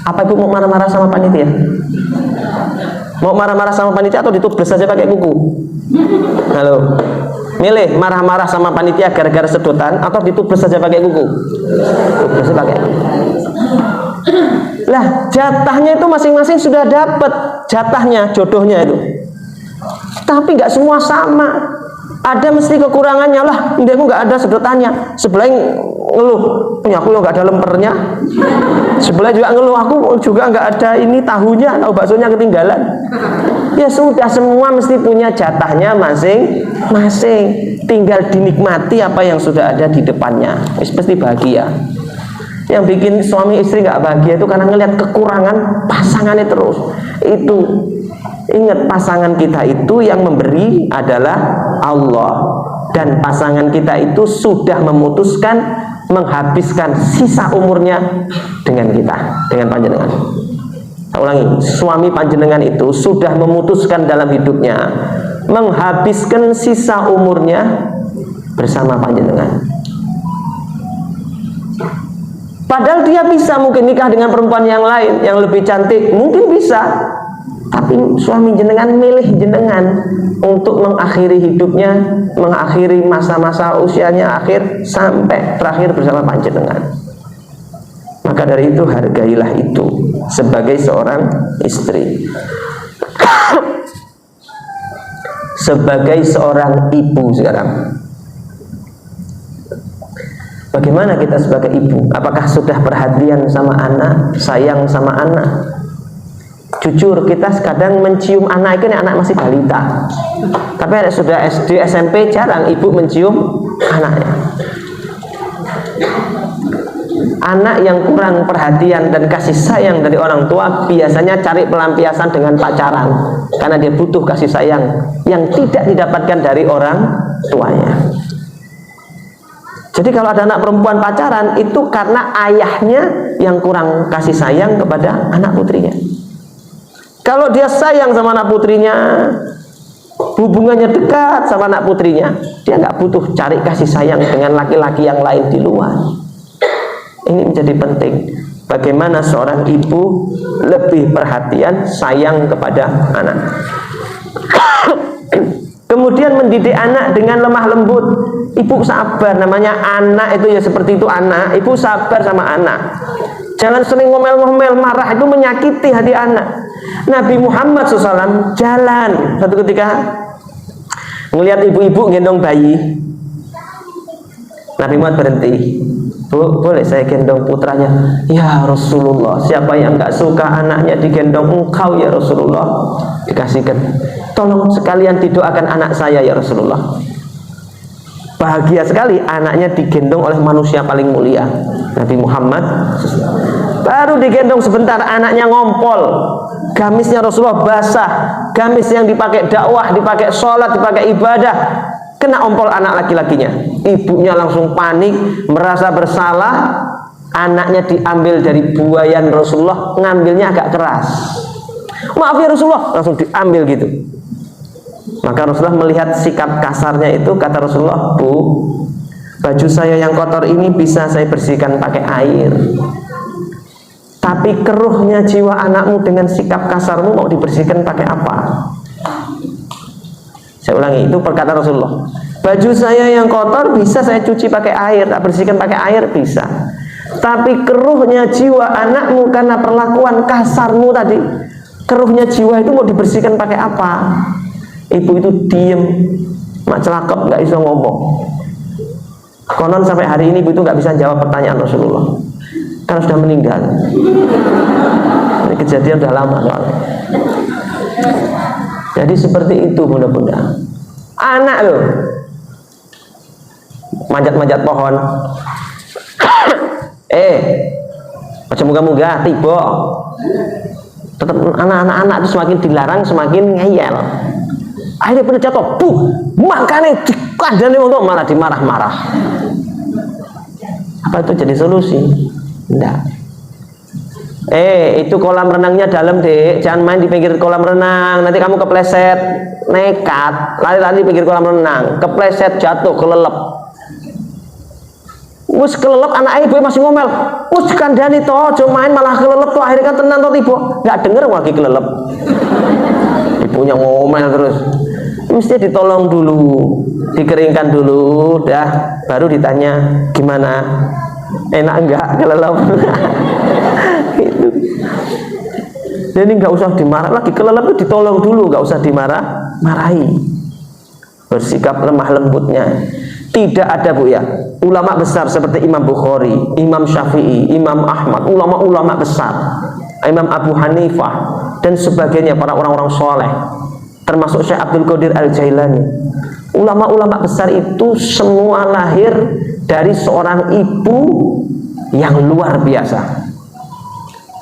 Apa ibu mau marah-marah sama panitia? Mau marah-marah sama panitia atau ditubles saja pakai kuku? Halo, milih marah-marah sama panitia gara-gara sedotan atau ditubles saja pakai kuku? Tubles pakai kuku. Lah jatahnya itu masing-masing sudah dapat jatahnya, jodohnya itu. Tapi nggak semua sama. Ada mesti kekurangannya lah. Ini aku nggak ada sedotannya. Sebelah ngeluh, punya aku nggak ada lempernya. Sebelah juga ngeluh, aku juga nggak ada ini tahunya, tahu baksonya ketinggalan. Ya sudah, semua mesti punya jatahnya masing-masing. Tinggal dinikmati apa yang sudah ada di depannya. Pasti bahagia. Yang bikin suami istri nggak bahagia itu karena ngelihat kekurangan pasangannya terus. Itu ingat, pasangan kita itu yang memberi adalah Allah, dan pasangan kita itu sudah memutuskan menghabiskan sisa umurnya dengan kita, dengan panjenengan. Saya ulangi, suami panjenengan itu sudah memutuskan dalam hidupnya menghabiskan sisa umurnya bersama panjenengan. Padahal dia bisa mungkin nikah dengan perempuan yang lain yang lebih cantik, mungkin bisa. Tapi suami jenengan milih jenengan untuk mengakhiri hidupnya, mengakhiri masa-masa usianya akhir sampai terakhir bersama panjenengan. Maka dari itu hargailah itu sebagai seorang istri. Sebagai seorang ibu sekarang, bagaimana kita sebagai ibu? Apakah sudah perhatian sama anak, sayang sama anak? Jujur, kita kadang mencium anak itu, anak masih balita. Tapi ada sudah SD, SMP, jarang ibu mencium anaknya. Anak yang kurang perhatian dan kasih sayang dari orang tua biasanya cari pelampiasan dengan pacaran, karena dia butuh kasih sayang yang tidak didapatkan dari orang tuanya. Jadi kalau ada anak perempuan pacaran, itu karena ayahnya yang kurang kasih sayang kepada anak putrinya. Kalau dia sayang sama anak putrinya, hubungannya dekat sama anak putrinya, dia nggak butuh cari kasih sayang dengan laki-laki yang lain di luar. Ini menjadi penting. Bagaimana seorang ibu lebih perhatian, sayang kepada anak. Kemudian mendidik anak dengan lemah lembut. Ibu sabar, namanya anak itu ya seperti itu anak. Ibu sabar sama anak. Jangan sering ngomel-ngomel, marah, itu menyakiti hati anak. Nabi Muhammad SAW jalan satu ketika melihat ibu-ibu gendong bayi. Nabi Muhammad berhenti. Bu, boleh saya gendong putranya? Ya Rasulullah, siapa yang nggak suka anaknya digendong engkau ya Rasulullah? Dikasihkan. Tolong sekalian didoakan anak saya ya Rasulullah. Bahagia sekali anaknya digendong oleh manusia paling mulia, Nabi Muhammad. Baru digendong sebentar anaknya ngompol, gamisnya Rasulullah basah, gamis yang dipakai dakwah, dipakai sholat, dipakai ibadah, kena ompol anak laki-lakinya. Ibunya langsung panik, merasa bersalah. Anaknya diambil dari buayan Rasulullah, ngambilnya agak keras. Maaf ya Rasulullah, langsung diambil gitu. Maka Rasulullah melihat sikap kasarnya itu, kata Rasulullah, Bu, baju saya yang kotor ini bisa saya bersihkan pakai air, tapi keruhnya jiwa anakmu dengan sikap kasarmu mau dibersihkan pakai apa? Saya ulangi, itu perkataan Rasulullah. Baju saya yang kotor bisa saya cuci pakai air, tak bersihkan pakai air bisa, tapi keruhnya jiwa anakmu karena perlakuan kasarmu tadi, keruhnya jiwa itu mau dibersihkan pakai apa? Ibu itu diem, mak celakap, nggak bisa ngomong. Konon sampai hari ini ibu itu nggak bisa jawab pertanyaan Rasulullah, karena sudah meninggal. Ini kejadian sudah lama soalnya. Jadi seperti itu bunda-bunda. Anak loh, manjat-manjat pohon. Macam muga-muga tiba. Tetap anak-anak itu semakin dilarang semakin ngeyel. Akhirnya bener jatuh, makanya dikandani untuk malah dimarah-marah. Apa itu jadi solusi? Enggak. Itu kolam renangnya dalam, Dek. Jangan main di pinggir kolam renang. Nanti kamu kepleset, nekat, lari-lari di pinggir kolam renang, kepleset, jatuh, kelelep. Wis kelelep, anak ibu masih ngomel. Wis kandhani to, aja main malah kelelep to. Akhirnya kan tenan to tiba. Enggak denger lagi kelelep. Ibunya ngomel terus. Mesti ditolong dulu, dikeringkan dulu, dah baru ditanya gimana, enak enggak kelelep. Gitu. Jadi nggak usah dimarah lagi, kelelep itu ditolong dulu, nggak usah marahi, bersikap lemah lembutnya. Tidak ada, Bu, ya, ulama besar seperti Imam Bukhari, Imam Syafi'i, Imam Ahmad, ulama-ulama besar, Imam Abu Hanifah dan sebagainya, para orang-orang soleh, termasuk Syekh Abdul Qadir Al-Jailani. Ulama-ulama besar itu semua lahir dari seorang ibu yang luar biasa.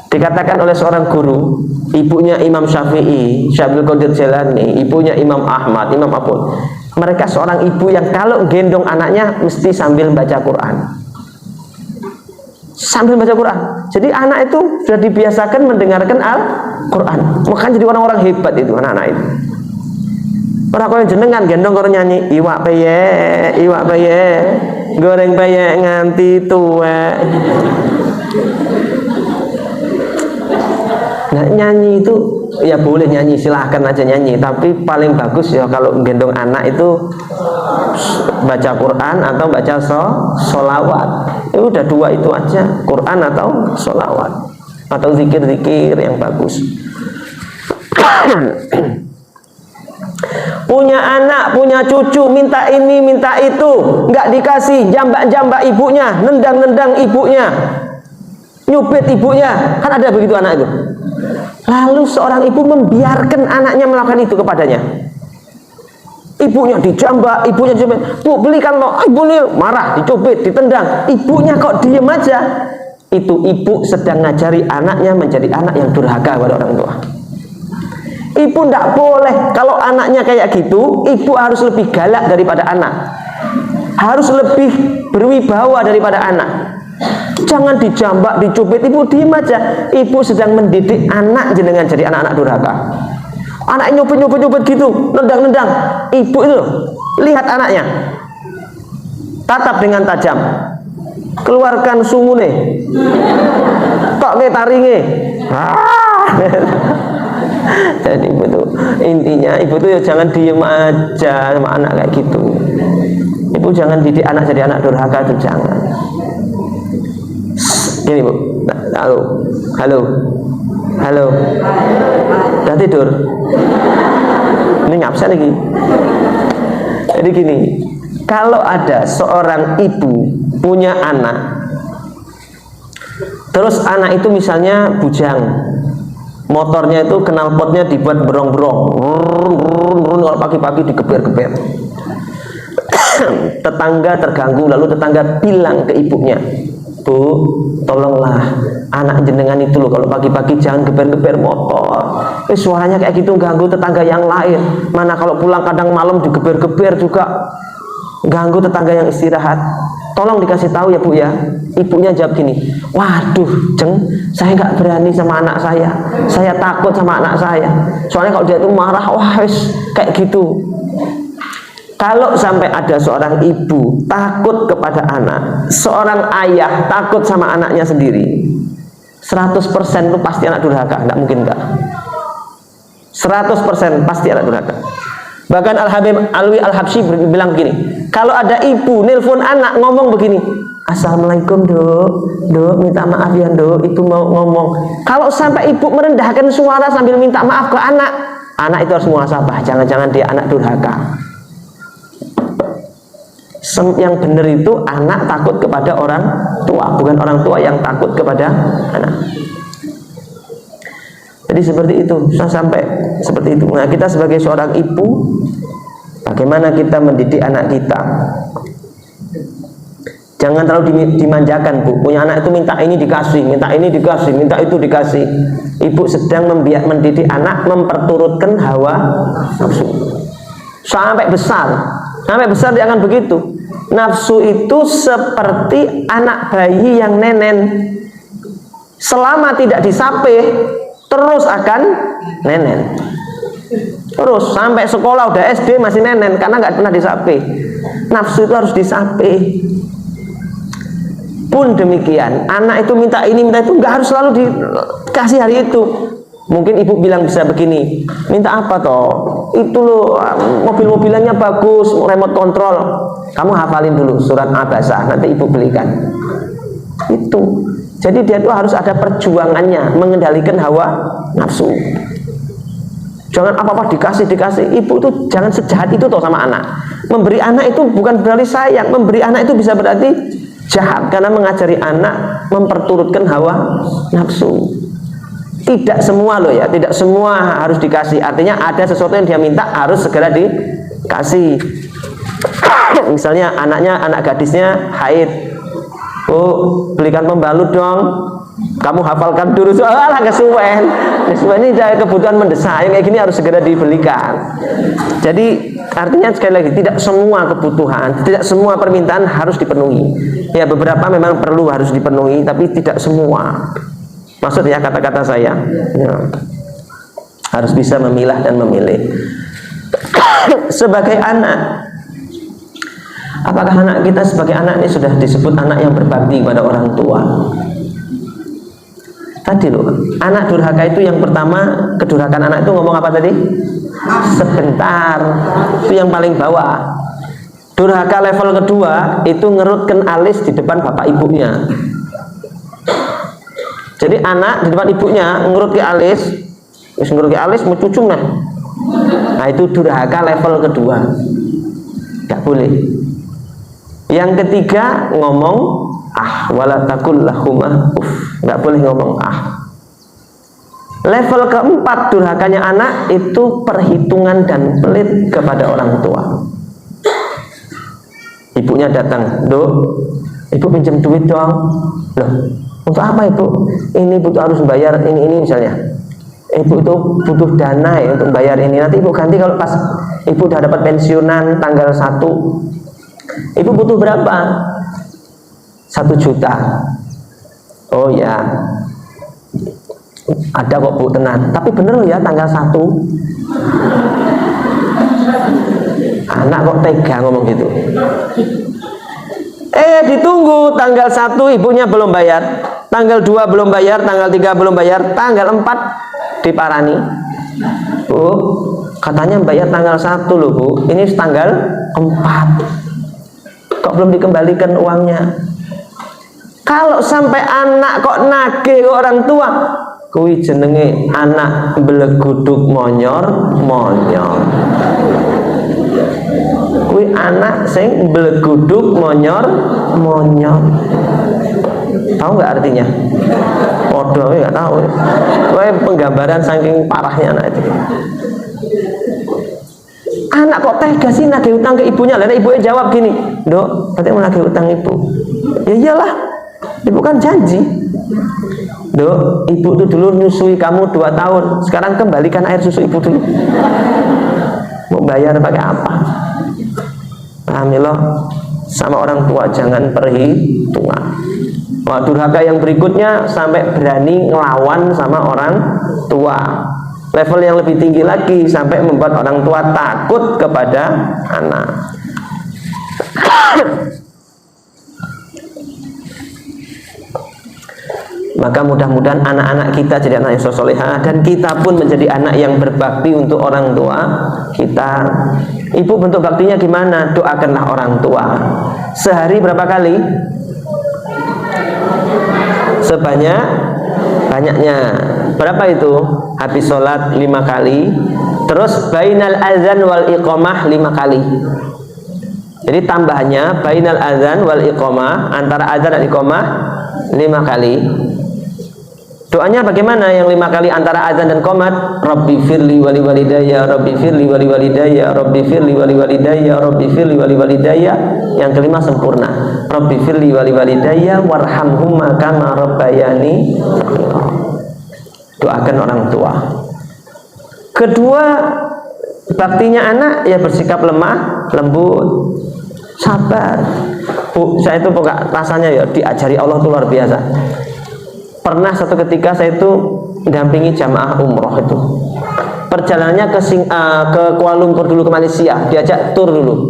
Dikatakan oleh seorang guru, ibunya Imam Syafi'i, Syekh Abdul Qadir Jailani, ibunya Imam Ahmad, Imam Abu, mereka seorang ibu yang kalau gendong anaknya mesti sambil baca Quran. Sambil baca Quran. Jadi anak itu sudah dibiasakan mendengarkan Al-Quran. Makanya jadi orang-orang hebat itu anak-anak itu. Orang kau yang jenengan gendong kau nyanyi iwak peye, goreng peye nganti tua. Nah, nyanyi itu ya boleh nyanyi, silahkan aja nyanyi, tapi paling bagus ya kalau gendong anak itu baca Quran atau baca sholawat. Udah dua itu aja, Quran atau sholawat atau zikir-zikir yang bagus. Punya anak, punya cucu, minta ini, minta itu, nggak dikasih, jambak-jambak ibunya, nendang-nendang ibunya, nyubit ibunya, kan ada begitu anak itu. Lalu seorang ibu membiarkan anaknya melakukan itu kepadanya. Ibunya dijambak, ibunya dijambak, Bu belikan lo, ibu nih marah, dicubit, ditendang, ibunya kok diem aja. Itu ibu sedang ngajari anaknya menjadi anak yang durhaka kepada orang tua. Ibu tidak boleh, kalau anaknya kayak gitu, ibu harus lebih galak daripada anak, harus lebih berwibawa daripada anak. Jangan dijambak, dicubit, ibu diem aja. Ibu sedang mendidik anak jenengan jadi anak-anak durhaka. Anak nyubit gitu, nendang-nendang. Ibu itu lihat anaknya, tatap dengan tajam, keluarkan sungune, kok ke taringe. Jadi ibu tuh intinya, ibu tuh ya jangan diem aja sama anak kayak gitu. Ibu jangan didik anak jadi anak durhaka, itu jangan. Gini, Bu. Halo. Udah tidur? Ini ngapsen lagi. Jadi gini, kalau ada seorang ibu punya anak, terus anak itu misalnya bujang, motornya itu knalpotnya dibuat berong-berong, kalau pagi-pagi digeber-geber. Tetangga terganggu, lalu tetangga bilang ke ibunya, Bu, tolonglah anak jenengan itu loh, kalau pagi-pagi jangan geber-geber motor. Suaranya kayak gitu ganggu tetangga yang lain. Mana kalau pulang kadang malam digeber-geber juga ganggu tetangga yang istirahat. Tolong dikasih tahu ya, Bu, ya. Ibunya jawab gini, waduh, Jeng, saya nggak berani sama anak saya takut sama anak saya. Soalnya kalau dia itu marah, wah, wis kayak gitu. Kalau sampai ada seorang ibu takut kepada anak, seorang ayah takut sama anaknya sendiri, 100% itu pasti anak durhaka, nggak mungkin enggak. 100% pasti anak durhaka. Bahkan Al-Habib Alwi Al-Habsyi bilang begini, kalau ada ibu nelpon anak ngomong begini, Assalamualaikum dok, minta maaf ya dok, ibu mau ngomong. Kalau sampai ibu merendahkan suara sambil minta maaf ke anak itu harus muhasabah, jangan-jangan dia anak durhaka. Yang benar itu anak takut kepada orang tua, bukan orang tua yang takut kepada anak. Jadi seperti itu, sampai seperti itu. Nah, kita sebagai seorang ibu, bagaimana kita mendidik anak kita? Jangan terlalu dimanjakan, Bu. Punya anak itu minta ini dikasih, minta ini dikasih, minta itu dikasih. Ibu sedang mendidik anak memperturutkan hawa nafsu. Sampai besar jangan begitu. Nafsu itu seperti anak bayi yang nenen. selama tidak disapih terus akan nenen. Terus sampai sekolah udah SD masih nenen karena nggak pernah disapih. Nafsu itu harus disapih. Pun demikian, anak itu minta ini minta itu nggak harus selalu dikasih hari itu. Mungkin ibu bilang bisa begini, minta apa toh? Itu loh mobil-mobilannya bagus, remote control. Kamu hafalin dulu surat Abasa, nanti ibu belikan. Itu. Jadi dia tuh harus ada perjuangannya mengendalikan hawa nafsu. Jangan apa-apa dikasih. Ibu tuh jangan sejahat itu toh sama anak. Memberi anak itu bukan berarti sayang, memberi anak itu bisa berarti jahat karena mengajari anak memperturutkan hawa nafsu. Tidak semua loh ya, tidak semua harus dikasih. Artinya ada sesuatu yang dia minta harus segera dikasih. Misalnya anak gadisnya haid, oh belikan pembalut dong, kamu hafalkan dulu. Soalnya kesuwen ini kebutuhan mendesak, yang kayak gini harus segera dibelikan. Jadi artinya sekali lagi tidak semua kebutuhan, tidak semua permintaan harus dipenuhi. Ya beberapa memang perlu harus dipenuhi, tapi tidak semua. Maksudnya kata-kata saya ya, harus bisa memilah dan memilih. Sebagai anak, apakah anak kita sebagai anak ini sudah disebut anak yang berbakti pada orang tua? Tadi loh, anak durhaka itu yang pertama, kedurhakaan anak itu ngomong apa tadi? Sebentar, itu yang paling bawah. Durhaka level kedua itu ngerutkan alis di depan bapak ibunya. Jadi anak di depan ibunya ngurut ke alis mau cucung nah. Nah itu durhaka level kedua, nggak boleh. Yang ketiga ngomong wala taqul lahuma nggak boleh ngomong Level keempat durhakanya anak itu perhitungan dan pelit kepada orang tua. Ibunya datang, ibu pinjam duit dong. Loh, untuk apa ibu? Ini ibu harus bayar ini misalnya. Ibu itu butuh dana ya untuk bayar ini. Nanti ibu ganti kalau pas ibu udah dapat pensiunan tanggal 1. Ibu butuh berapa? 1 juta. Oh ya, ada kok bu, tenang. Tapi bener loh ya tanggal 1. Anak kok tega ngomong gitu. Ditunggu tanggal 1 ibunya belum bayar, tanggal 2 belum bayar, tanggal 3 belum bayar, tanggal 4 diparani. Bu, katanya bayar tanggal 1 loh bu, ini tanggal 4 kok belum dikembalikan uangnya. Kalau sampai anak kok nagih ke orang tua, kuwi jenenge anak beleguduk monyor. Kuwi anak sing beleguduk monyor. Tahu nggak artinya? Podo nggak tahu. Kuwi penggambaran saking parahnya anak itu. Anak kok tega sih nagih utang ke ibunya? Lalu ibunya jawab gini, "Dok, berarti mau nagih utang ibu?" Ya iyalah, ibu kan janji. "Dok, ibu tuh dulu nyusui kamu 2 tahun, sekarang kembalikan air susu ibu dulu." Mau bayar pakai apa? Alhamdulillah, sama orang tua jangan perhitungan. Durhaka yang berikutnya sampai berani ngelawan sama orang tua. Level yang lebih tinggi lagi sampai membuat orang tua takut kepada anak. Maka mudah-mudahan anak-anak kita jadi anak yang solehah, dan kita pun menjadi anak yang berbakti untuk orang tua kita. Ibu bentuk baktinya gimana? Doakanlah orang tua. Sehari berapa kali? Sebanyak-banyaknya. Berapa itu? Habis sholat 5 kali. Terus bainal azan wal iqamah 5 kali. Jadi tambahannya bainal azan wal iqamah, antara azan dan iqamah 5 kali. Doanya bagaimana yang 5 kali antara azan dan qomat? Rabbi firli wali walidayya, Rabbi firli wali walidayya, Rabbi firli wali walidayya, Rabbi firli wali walidayya. Yang kelima sempurna. Rabbi firli wali walidayya warhamhumma kama rabbayani. Doakan orang tua. Kedua, baktinya anak ya bersikap lemah, lembut, sabar. Bu, saya itu pokok rasanya ya diajari Allah itu luar biasa. Pernah satu ketika saya itu dampingi jamaah umroh itu. Perjalanannya ke Kuala Lumpur dulu, ke Malaysia, diajak tur dulu.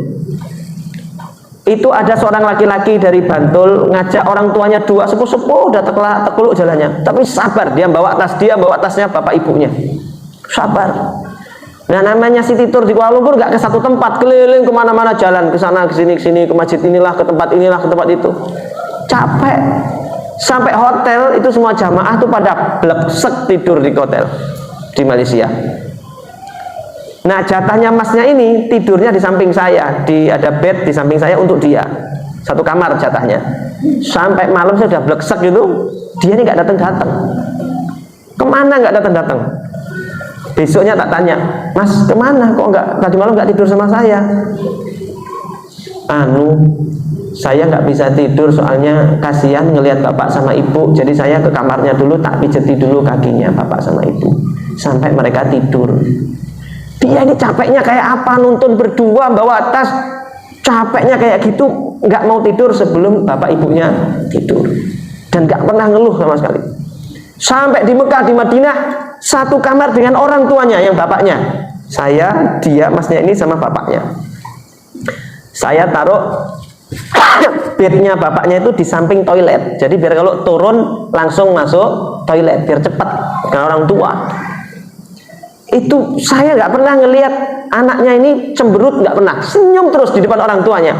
Itu ada seorang laki-laki dari Bantul ngajak orang tuanya dua sepuh-sepuh, udah tekeluk jalannya, tapi sabar, dia bawa tasnya bapak ibunya, sabar. Nah, namanya city tour di Kuala Lumpur nggak ke satu tempat, keliling kemana-mana, jalan ke sana ke sini, ke masjid inilah, ke tempat inilah, ke tempat itu, capek. Sampai hotel itu semua jamaah tuh pada bleksek tidur di hotel di Malaysia. Nah, jatahnya masnya ini tidurnya di samping saya, ada bed di samping saya untuk dia, satu kamar jatahnya. Sampai malam saya udah bleksek gitu, dia ini nggak datang. Kemana nggak datang? Besoknya tak tanya, Mas kemana? Kok nggak tadi malam nggak tidur sama saya? Saya nggak bisa tidur soalnya kasihan ngelihat bapak sama ibu, jadi saya ke kamarnya dulu, tak pijeti dulu kakinya bapak sama ibu sampai mereka tidur. Dia ini capeknya kayak apa, nuntun berdua bawa tas, capeknya kayak gitu, nggak mau tidur sebelum bapak ibunya tidur, dan nggak pernah ngeluh sama sekali. Sampai di Mekah, di Madinah, satu kamar dengan orang tuanya yang bapaknya, saya, dia, masnya ini sama bapaknya. Saya taruh bednya bapaknya itu di samping toilet, jadi biar kalau turun langsung masuk toilet, biar cepat, karena orang tua. Itu saya nggak pernah ngelihat anaknya ini cemberut, nggak pernah, senyum terus di depan orang tuanya.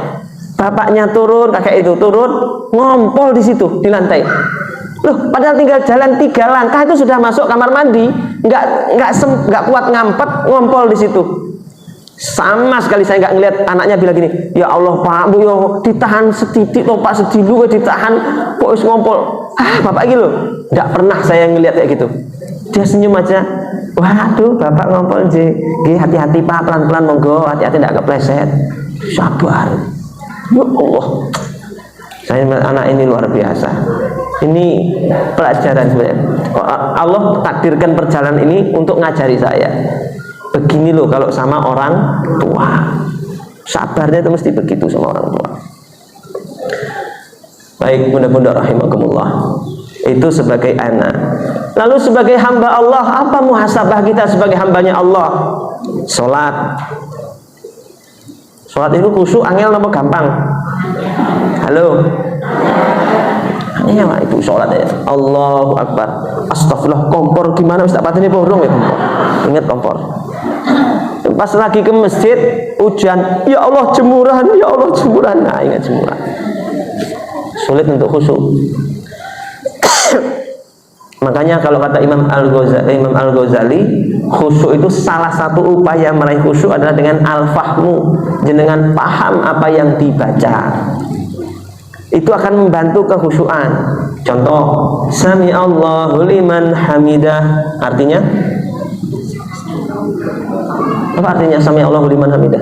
Bapaknya turun, kakek itu turun, ngompol di situ di lantai. Loh, padahal tinggal jalan 3 langkah itu sudah masuk kamar mandi, nggak kuat ngampet, ngompol di situ. Sama sekali saya nggak ngelihat anaknya bilang gini, ya Allah Pak, Bu yo ditahan setitik toh Pak, sedilu ditahan, kok harus ngompol. Bapak gitu, nggak pernah saya ngelihat kayak gitu. Dia senyum aja. Waduh, bapak ngompol hati-hati Pak, pelan-pelan monggo, hati-hati tidak kepleset, sabar. Ya Allah, saya anak ini luar biasa. Ini pelajaran sebenarnya. Allah takdirkan perjalanan ini untuk ngajari saya. Begini loh kalau sama orang tua, sabarnya itu mesti begitu sama orang tua. Baik, bunda-bunda rahimakumullah, itu sebagai anak. Lalu sebagai hamba Allah, apa muhasabah kita sebagai hambanya Allah? Sholat itu khusyuk angel nama gampang? Halo? Angel lah ibu sholat ya. Allahu Akbar, astagfirullah, kompor gimana Ustaz Patini borong ya kompor. Ingat kompor. Pas lagi ke masjid hujan, ya Allah jemuran, ya Allah jemuran. Nah, ingat jemuran. Sulit untuk khusyuk. Makanya kalau kata Imam Al-Ghazali, khusyuk itu salah satu upaya meraih khusyuk adalah dengan al-fahmu, dengan paham apa yang dibaca. Itu akan membantu kekhusyuan. Contoh, Sami Allahu liman hamidah, artinya apa artinya Sami Allahu liman hamidah?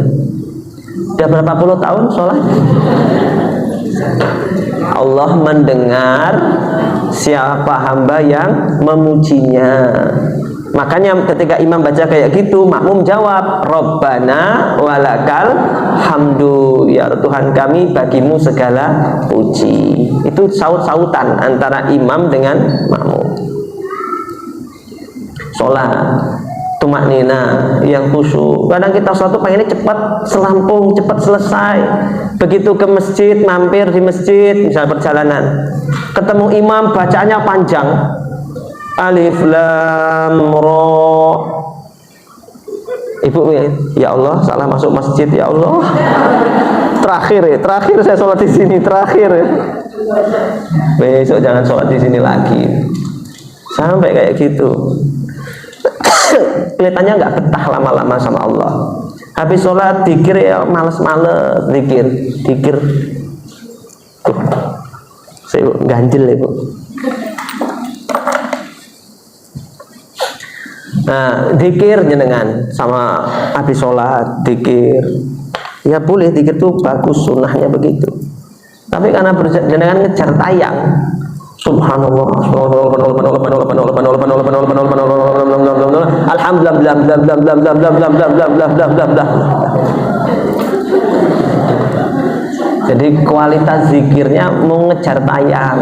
Sudah berapa puluh tahun sholat? Allah mendengar siapa hamba yang memujinya. Makanya ketika imam baca kayak gitu, makmum jawab, Rabbana walakal hamdu, ya Tuhan kami bagimu segala puji. Itu saut-sautan antara imam dengan makmum. Sholat tumaknina, yang khusyuk. Kadang kita sholat pengennya cepat selampung, cepat selesai. Begitu ke masjid, mampir di masjid, misal perjalanan, ketemu imam bacaannya panjang, alif lam ra. Ibu, ya Allah salah masuk masjid, ya Allah. Terakhir saya sholat di sini, terakhir. Besok jangan sholat di sini lagi. Sampai kayak gitu. Kelihatannya nggak betah lama-lama sama Allah. Habis sholat dikir ya males-males, dikir. Tuh, saya ganjil ya Bu. Nah, dikir jenengan sama habis sholat dikir. Ya boleh, dikir tuh bagus, sunnahnya begitu. Tapi karena jenengan ngejar tayang, subhanallah, alhamdulillah. Jadi kualitas zikirnya mau ngejar tayang.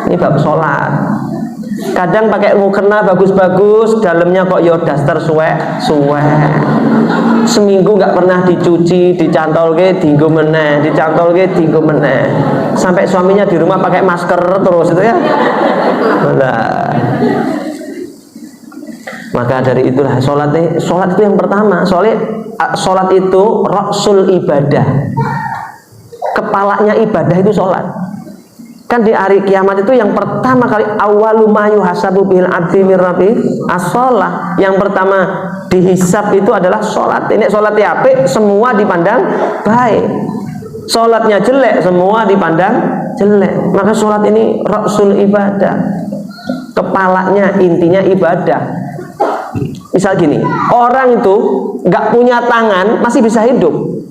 Ini bab sholat. Kadang pakai mukena bagus-bagus, dalamnya kok yo daster suwek. Seminggu nggak pernah dicuci, dicantolke dienggo meneh, dicantolke dienggo meneh. Sampai suaminya di rumah pakai masker terus itu ya. Nah. Maka dari itulah sholat itu yang pertama. Sholat itu rasul ibadah. Kepalanya ibadah itu sholat. Kan di hari kiamat itu yang pertama kali awwalu ma yuhasabu bil abdi min rabbi as-shalah. Yang pertama dihisab itu adalah sholat. Ini sholatnya apik, semua dipandang baik. Sholatnya jelek, semua dipandang jelek. Maka sholat ini rasul ibadah. Kepalanya, intinya ibadah. Misal gini, orang itu nggak punya tangan masih bisa hidup.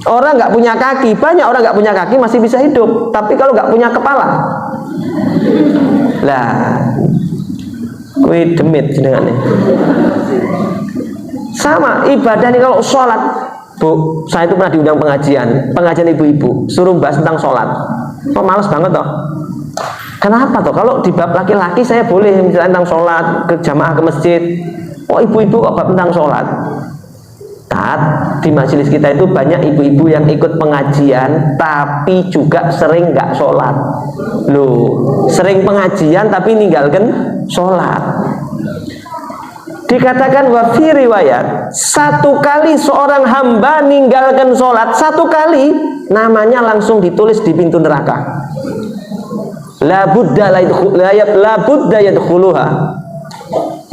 Orang nggak punya kaki, banyak orang nggak punya kaki masih bisa hidup. Tapi kalau nggak punya kepala, lah, kuwi demit jenengane. Sama ibadah nih kalau sholat, Bu, saya itu pernah diundang pengajian ibu-ibu, suruh bahas tentang sholat. Kok males banget toh? Kenapa toh? Kalau di bab laki-laki saya boleh misalnya tentang sholat, ke jamaah ke masjid. Oh ibu-ibu kok bab tentang sholat? Di majelis kita itu banyak ibu-ibu yang ikut pengajian tapi juga sering nggak sholat. Loh, sering pengajian tapi ninggalkan sholat. Dikatakan wa fi riwayat, satu kali seorang hamba ninggalkan sholat, satu kali namanya langsung ditulis di pintu neraka. La budda yadkhuluha.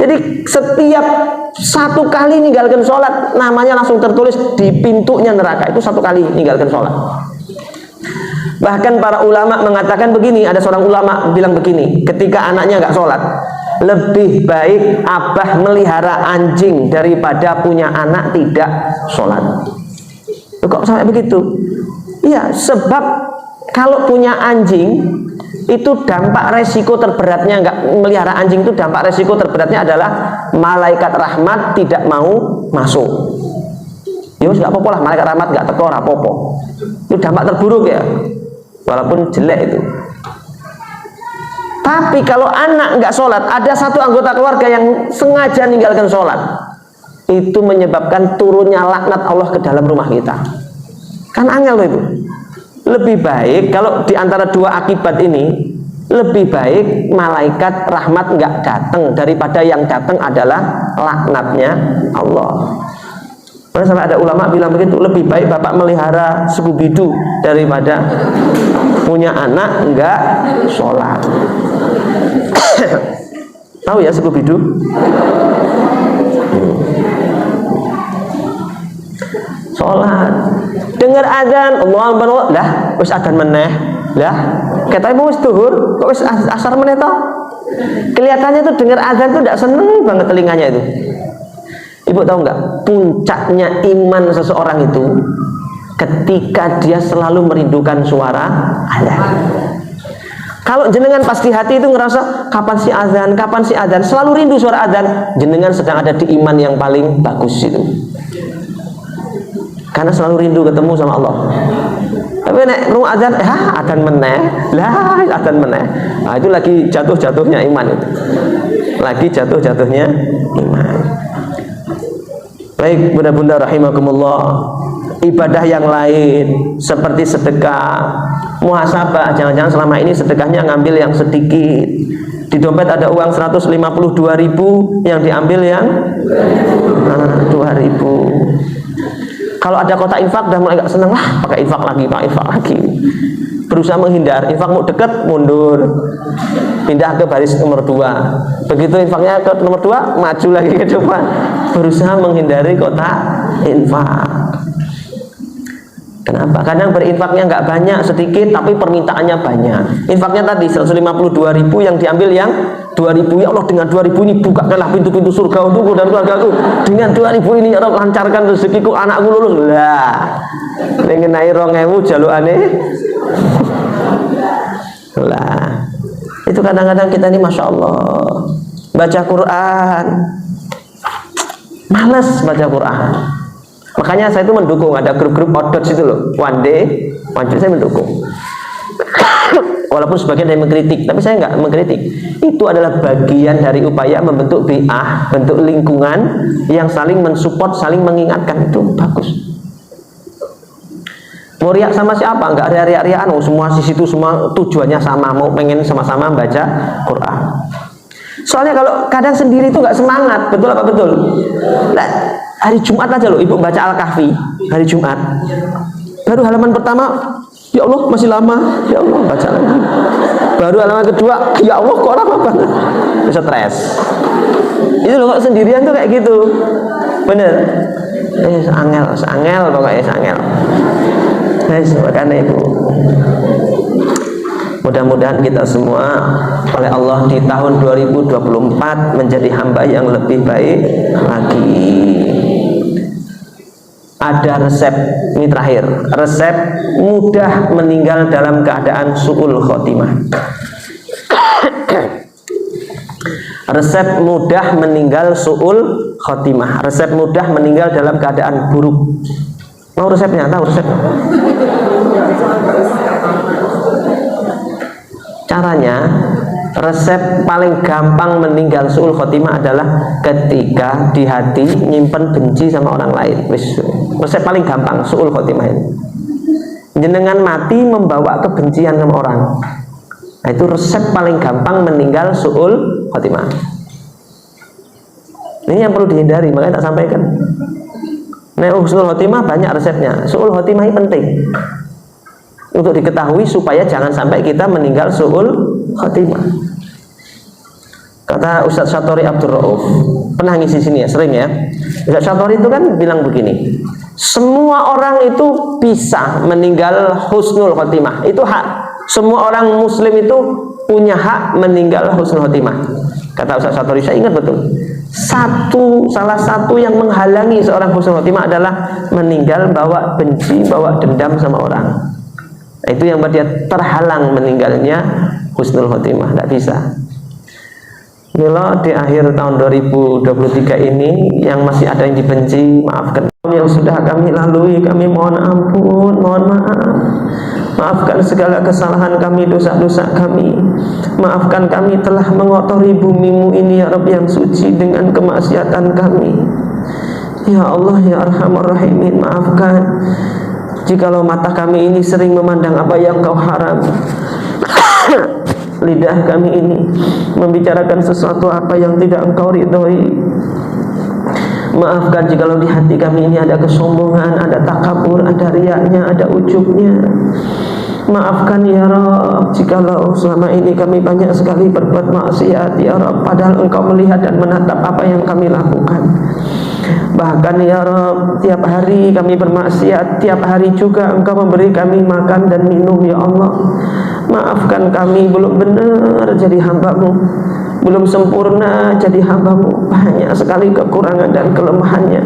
Jadi setiap satu kali ninggalkan sholat namanya langsung tertulis di pintunya neraka. Itu satu kali ninggalkan sholat. Bahkan para ulama mengatakan begini, ada seorang ulama bilang begini, ketika anaknya nggak sholat, lebih baik abah melihara anjing daripada punya anak tidak sholat. Kok sampai begitu? Iya, sebab kalau punya anjing itu dampak resiko terberatnya, nggak melihara anjing itu dampak resiko terberatnya adalah malaikat rahmat tidak mau masuk. Ya nggak apa-apa lah, malaikat rahmat nggak teko apa-apa. Itu dampak terburuk ya, walaupun jelek itu. Tapi kalau anak nggak sholat, ada satu anggota keluarga yang sengaja ninggalkan sholat, itu menyebabkan turunnya laknat Allah ke dalam rumah kita. Kan angel loh Ibu. Lebih baik kalau di antara dua akibat ini, lebih baik malaikat rahmat nggak datang daripada yang datang adalah laknatnya Allah. Karena sampai ada ulama bilang begitu, lebih baik bapak melihara Scooby-Doo daripada punya anak nggak sholat. Tahu ya Scooby-Doo? Sholat, dengar azan, Allah Akbar, dah, wis azan meneh, dah, katanya mau tuhur, kok wis asar meneh toh? Kelihatannya tuh dengar azan tuh tidak seneng banget telinganya itu. Ibu tahu nggak? Puncaknya iman seseorang itu ketika dia selalu merindukan suara azan. Kalau jenengan pas di hati itu ngerasa kapan sih azan, selalu rindu suara azan, jenengan sedang ada di iman yang paling bagus itu. Karena selalu rindu ketemu sama Allah. Tapi nek rung azan, azan meneh, azan meneh. Nah, itu lagi jatuh-jatuhnya iman itu. Lagi jatuh-jatuhnya iman. Baik, bunda-bunda rahimakumullah. Ibadah yang lain seperti sedekah, muhasabah, jangan-jangan selama ini sedekahnya ngambil yang sedikit. Di dompet ada uang 152.000, yang diambil yang 2.000. Kalau ada kotak infak udah mulai gak seneng, pakai infak lagi. Berusaha menghindar, infak mau deket mundur, pindah ke baris nomor 2. Begitu infaknya ke nomor 2, maju lagi ke depan, berusaha menghindari kotak infak. Kenapa? Kadang berinfaknya nggak banyak, sedikit, tapi permintaannya banyak. Infaknya tadi 152.000, yang diambil yang 2.000. Ya Allah, dengan 2.000 ini bukakanlah pintu-pintu surga untukku dan keluargaku. Dengan 2.000 ini ya Allah, lancarkan rezekiku, anakku lulus. Lah, pengen naik 2.000 jalukane. Lah, itu kadang-kadang kita ini masya Allah baca Quran, malas baca Quran. Makanya saya itu mendukung ada grup-grup odot itu loh. One day saya mendukung. walaupun sebagian dari mengkritik, tapi saya nggak mengkritik. Itu adalah bagian dari upaya membentuk bi'ah, bentuk lingkungan yang saling mensupport, saling mengingatkan. Itu bagus. Mau riak sama siapa? Nggak ada riak-riakan. Semua di situ semua tujuannya sama, mau pengen sama-sama baca Quran. Soalnya kalau kadang sendiri itu nggak semangat, betul apa betul? Nah, hari Jumat aja loh, ibu baca Al-Kahfi hari Jumat. Baru halaman pertama, ya Allah masih lama, ya Allah baca lagi. Baru halaman kedua, ya Allah kok lama banget, stres. Itu loh, kok sendirian tuh kayak gitu, bener. Angel pokoknya angel. Makanya ibu, mudah-mudahan kita semua oleh Allah di tahun 2024 menjadi hamba yang lebih baik lagi. Ada resep, ini terakhir, resep mudah meninggal dalam keadaan su'ul khotimah. Resep mudah meninggal su'ul khotimah, resep mudah meninggal dalam keadaan buruk. Mau resepnya? Tahu resepnya? Caranya, resep paling gampang meninggal su'ul khotimah adalah ketika di hati nyimpen benci sama orang lain. Resep paling gampang su'ul khotimah ini. Jenengan mati membawa kebencian sama orang. Nah, itu resep paling gampang meninggal su'ul khotimah. Ini yang perlu dihindari, makanya tak sampaikan. Nah, su'ul khotimah banyak resepnya. Su'ul khotimah ini penting untuk diketahui supaya jangan sampai kita meninggal su'ul khotimah. Kata Ustadz Syatori Abdul Rauf, pernah ngisi sini ya, sering ya. Ustadz Syatori itu kan bilang begini, semua orang itu bisa meninggal husnul khotimah, itu hak. Semua orang muslim itu punya hak meninggal husnul khotimah. Kata Ustadz Syatori, saya ingat betul. Salah satu yang menghalangi seorang husnul khotimah adalah meninggal bawa benci, bawa dendam sama orang. Itu yang buat dia terhalang meninggalnya husnul khotimah, tidak bisa. Mila di akhir tahun 2023 ini yang masih ada yang dibenci, maafkan. Yang sudah kami lalui, kami mohon ampun, mohon maaf. Maafkan segala kesalahan kami, dosa-dosa kami. Maafkan kami telah mengotori bumimu ini ya Rabb yang suci dengan kemaksiatan kami. Ya Allah ya Arhamar Rahimin, maafkan jikalau mata kami ini sering memandang apa yang Kau haram. Lidah kami ini membicarakan sesuatu apa yang tidak Engkau ridhoi. Maafkan jikalau di hati kami ini ada kesombongan, ada takabur, ada riaknya, ada ujubnya. Maafkan ya Rabb jikalau selama ini kami banyak sekali berbuat maksiat ya Rabb, padahal Engkau melihat dan menatap apa yang kami lakukan. Bahkan ya Rabb, tiap hari kami bermaksiat, tiap hari juga Engkau memberi kami makan dan minum ya Allah. Maafkan kami, belum benar jadi hamba-Mu, belum sempurna jadi hamba-Mu, banyak sekali kekurangan dan kelemahannya.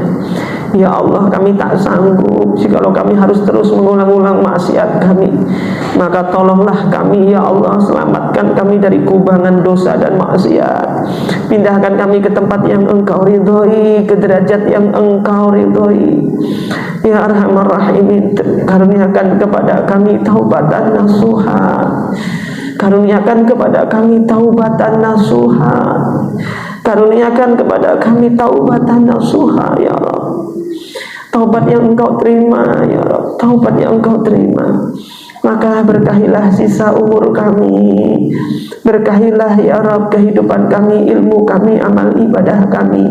Ya Allah, kami tak sanggup jikalau kami harus terus mengulang-ulang maksiat kami. Maka tolonglah kami ya Allah, selamatkan kami dari kubangan dosa dan maksiat. Pindahkan kami ke tempat yang Engkau ridhoi, ke derajat yang Engkau ridhoi. Ya Arhamar Rahimin, karuniakan kepada kami taubatan nasuha. Karuniakan kepada kami taubatan nasuha. Karuniakan kepada kami taubatan nasuha ya Rabb. Taubat yang Engkau terima ya Rabb, taubat yang Engkau terima. Maka berkahilah sisa umur kami, berkahilah ya Rabb kehidupan kami, ilmu kami, amal ibadah kami.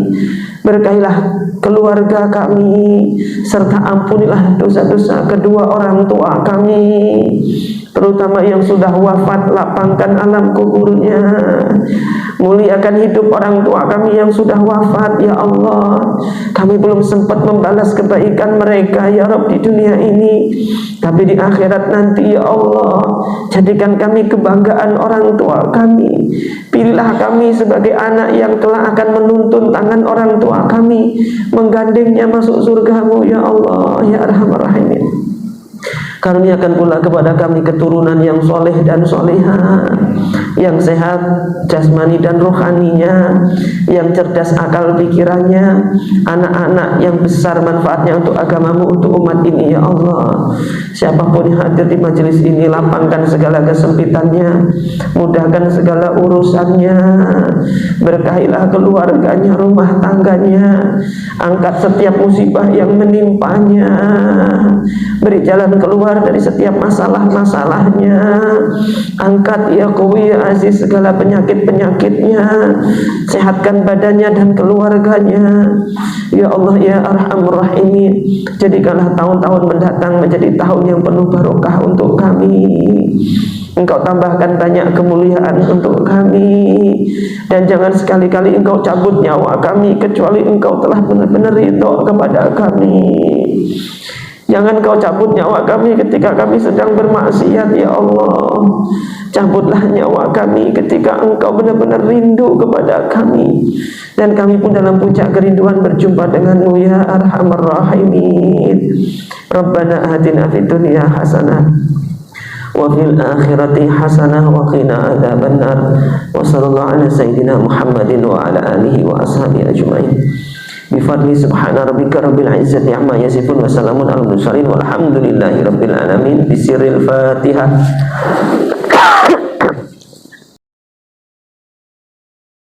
Berkahilah keluarga kami, serta ampunilah dosa-dosa kedua orang tua kami, terutama yang sudah wafat, lapangkan alam kuburnya. Muliakan hidup orang tua kami yang sudah wafat ya Allah. Kami belum sempat membalas kebaikan mereka ya Rabb di dunia ini, tapi di akhirat nanti ya Allah, jadikan kami kebanggaan orang tua kami. Pilihlah kami sebagai anak yang kelak akan menuntun tangan orang tua kami, menggandengnya masuk surga-Mu ya Allah ya Arhamar Rahimin. Karuniakan pula kepada kami keturunan yang soleh dan solehah. yang sehat jasmani dan rohaninya, yang cerdas akal pikirannya, anak-anak yang besar manfaatnya untuk agamamu, untuk umat ini ya Allah. Siapapun yang hadir di majelis ini, lapangkan segala kesempitannya, mudahkan segala urusannya, berkahilah keluarganya, rumah tangganya, angkat setiap musibah yang menimpanya, beri jalan keluar dari setiap masalah-masalahnya, angkat ya Qawi ya Aziz segala penyakit-penyakitnya, sehatkan badannya dan keluarganya ya Allah ya Arhamur Rahimin. Jadikanlah tahun-tahun mendatang menjadi tahun yang penuh barokah untuk kami. Engkau tambahkan banyak kemuliaan untuk kami, dan jangan sekali-kali Engkau cabut nyawa kami kecuali Engkau telah benar-benar ridho kepada kami. Jangan Kau cabut nyawa kami ketika kami sedang bermaksiat ya Allah. Cabutlah nyawa kami ketika Engkau benar-benar rindu kepada kami, dan kami pun dalam puncak kerinduan berjumpa denganmu ya Arhamar Rahimin. Rabbana atina fid dunya hasanah wa fil akhirati hasanah wa qina adzabannar. Wa sallallahu ala sayyidina Muhammadin wa ala alihi wa ashabihi ajmain. Bifadli subhana rabbika rabbil izzati amma yasifun wa salamun alal mursalin walhamdulillahi rabbil alamin. Bisiril Fatihah.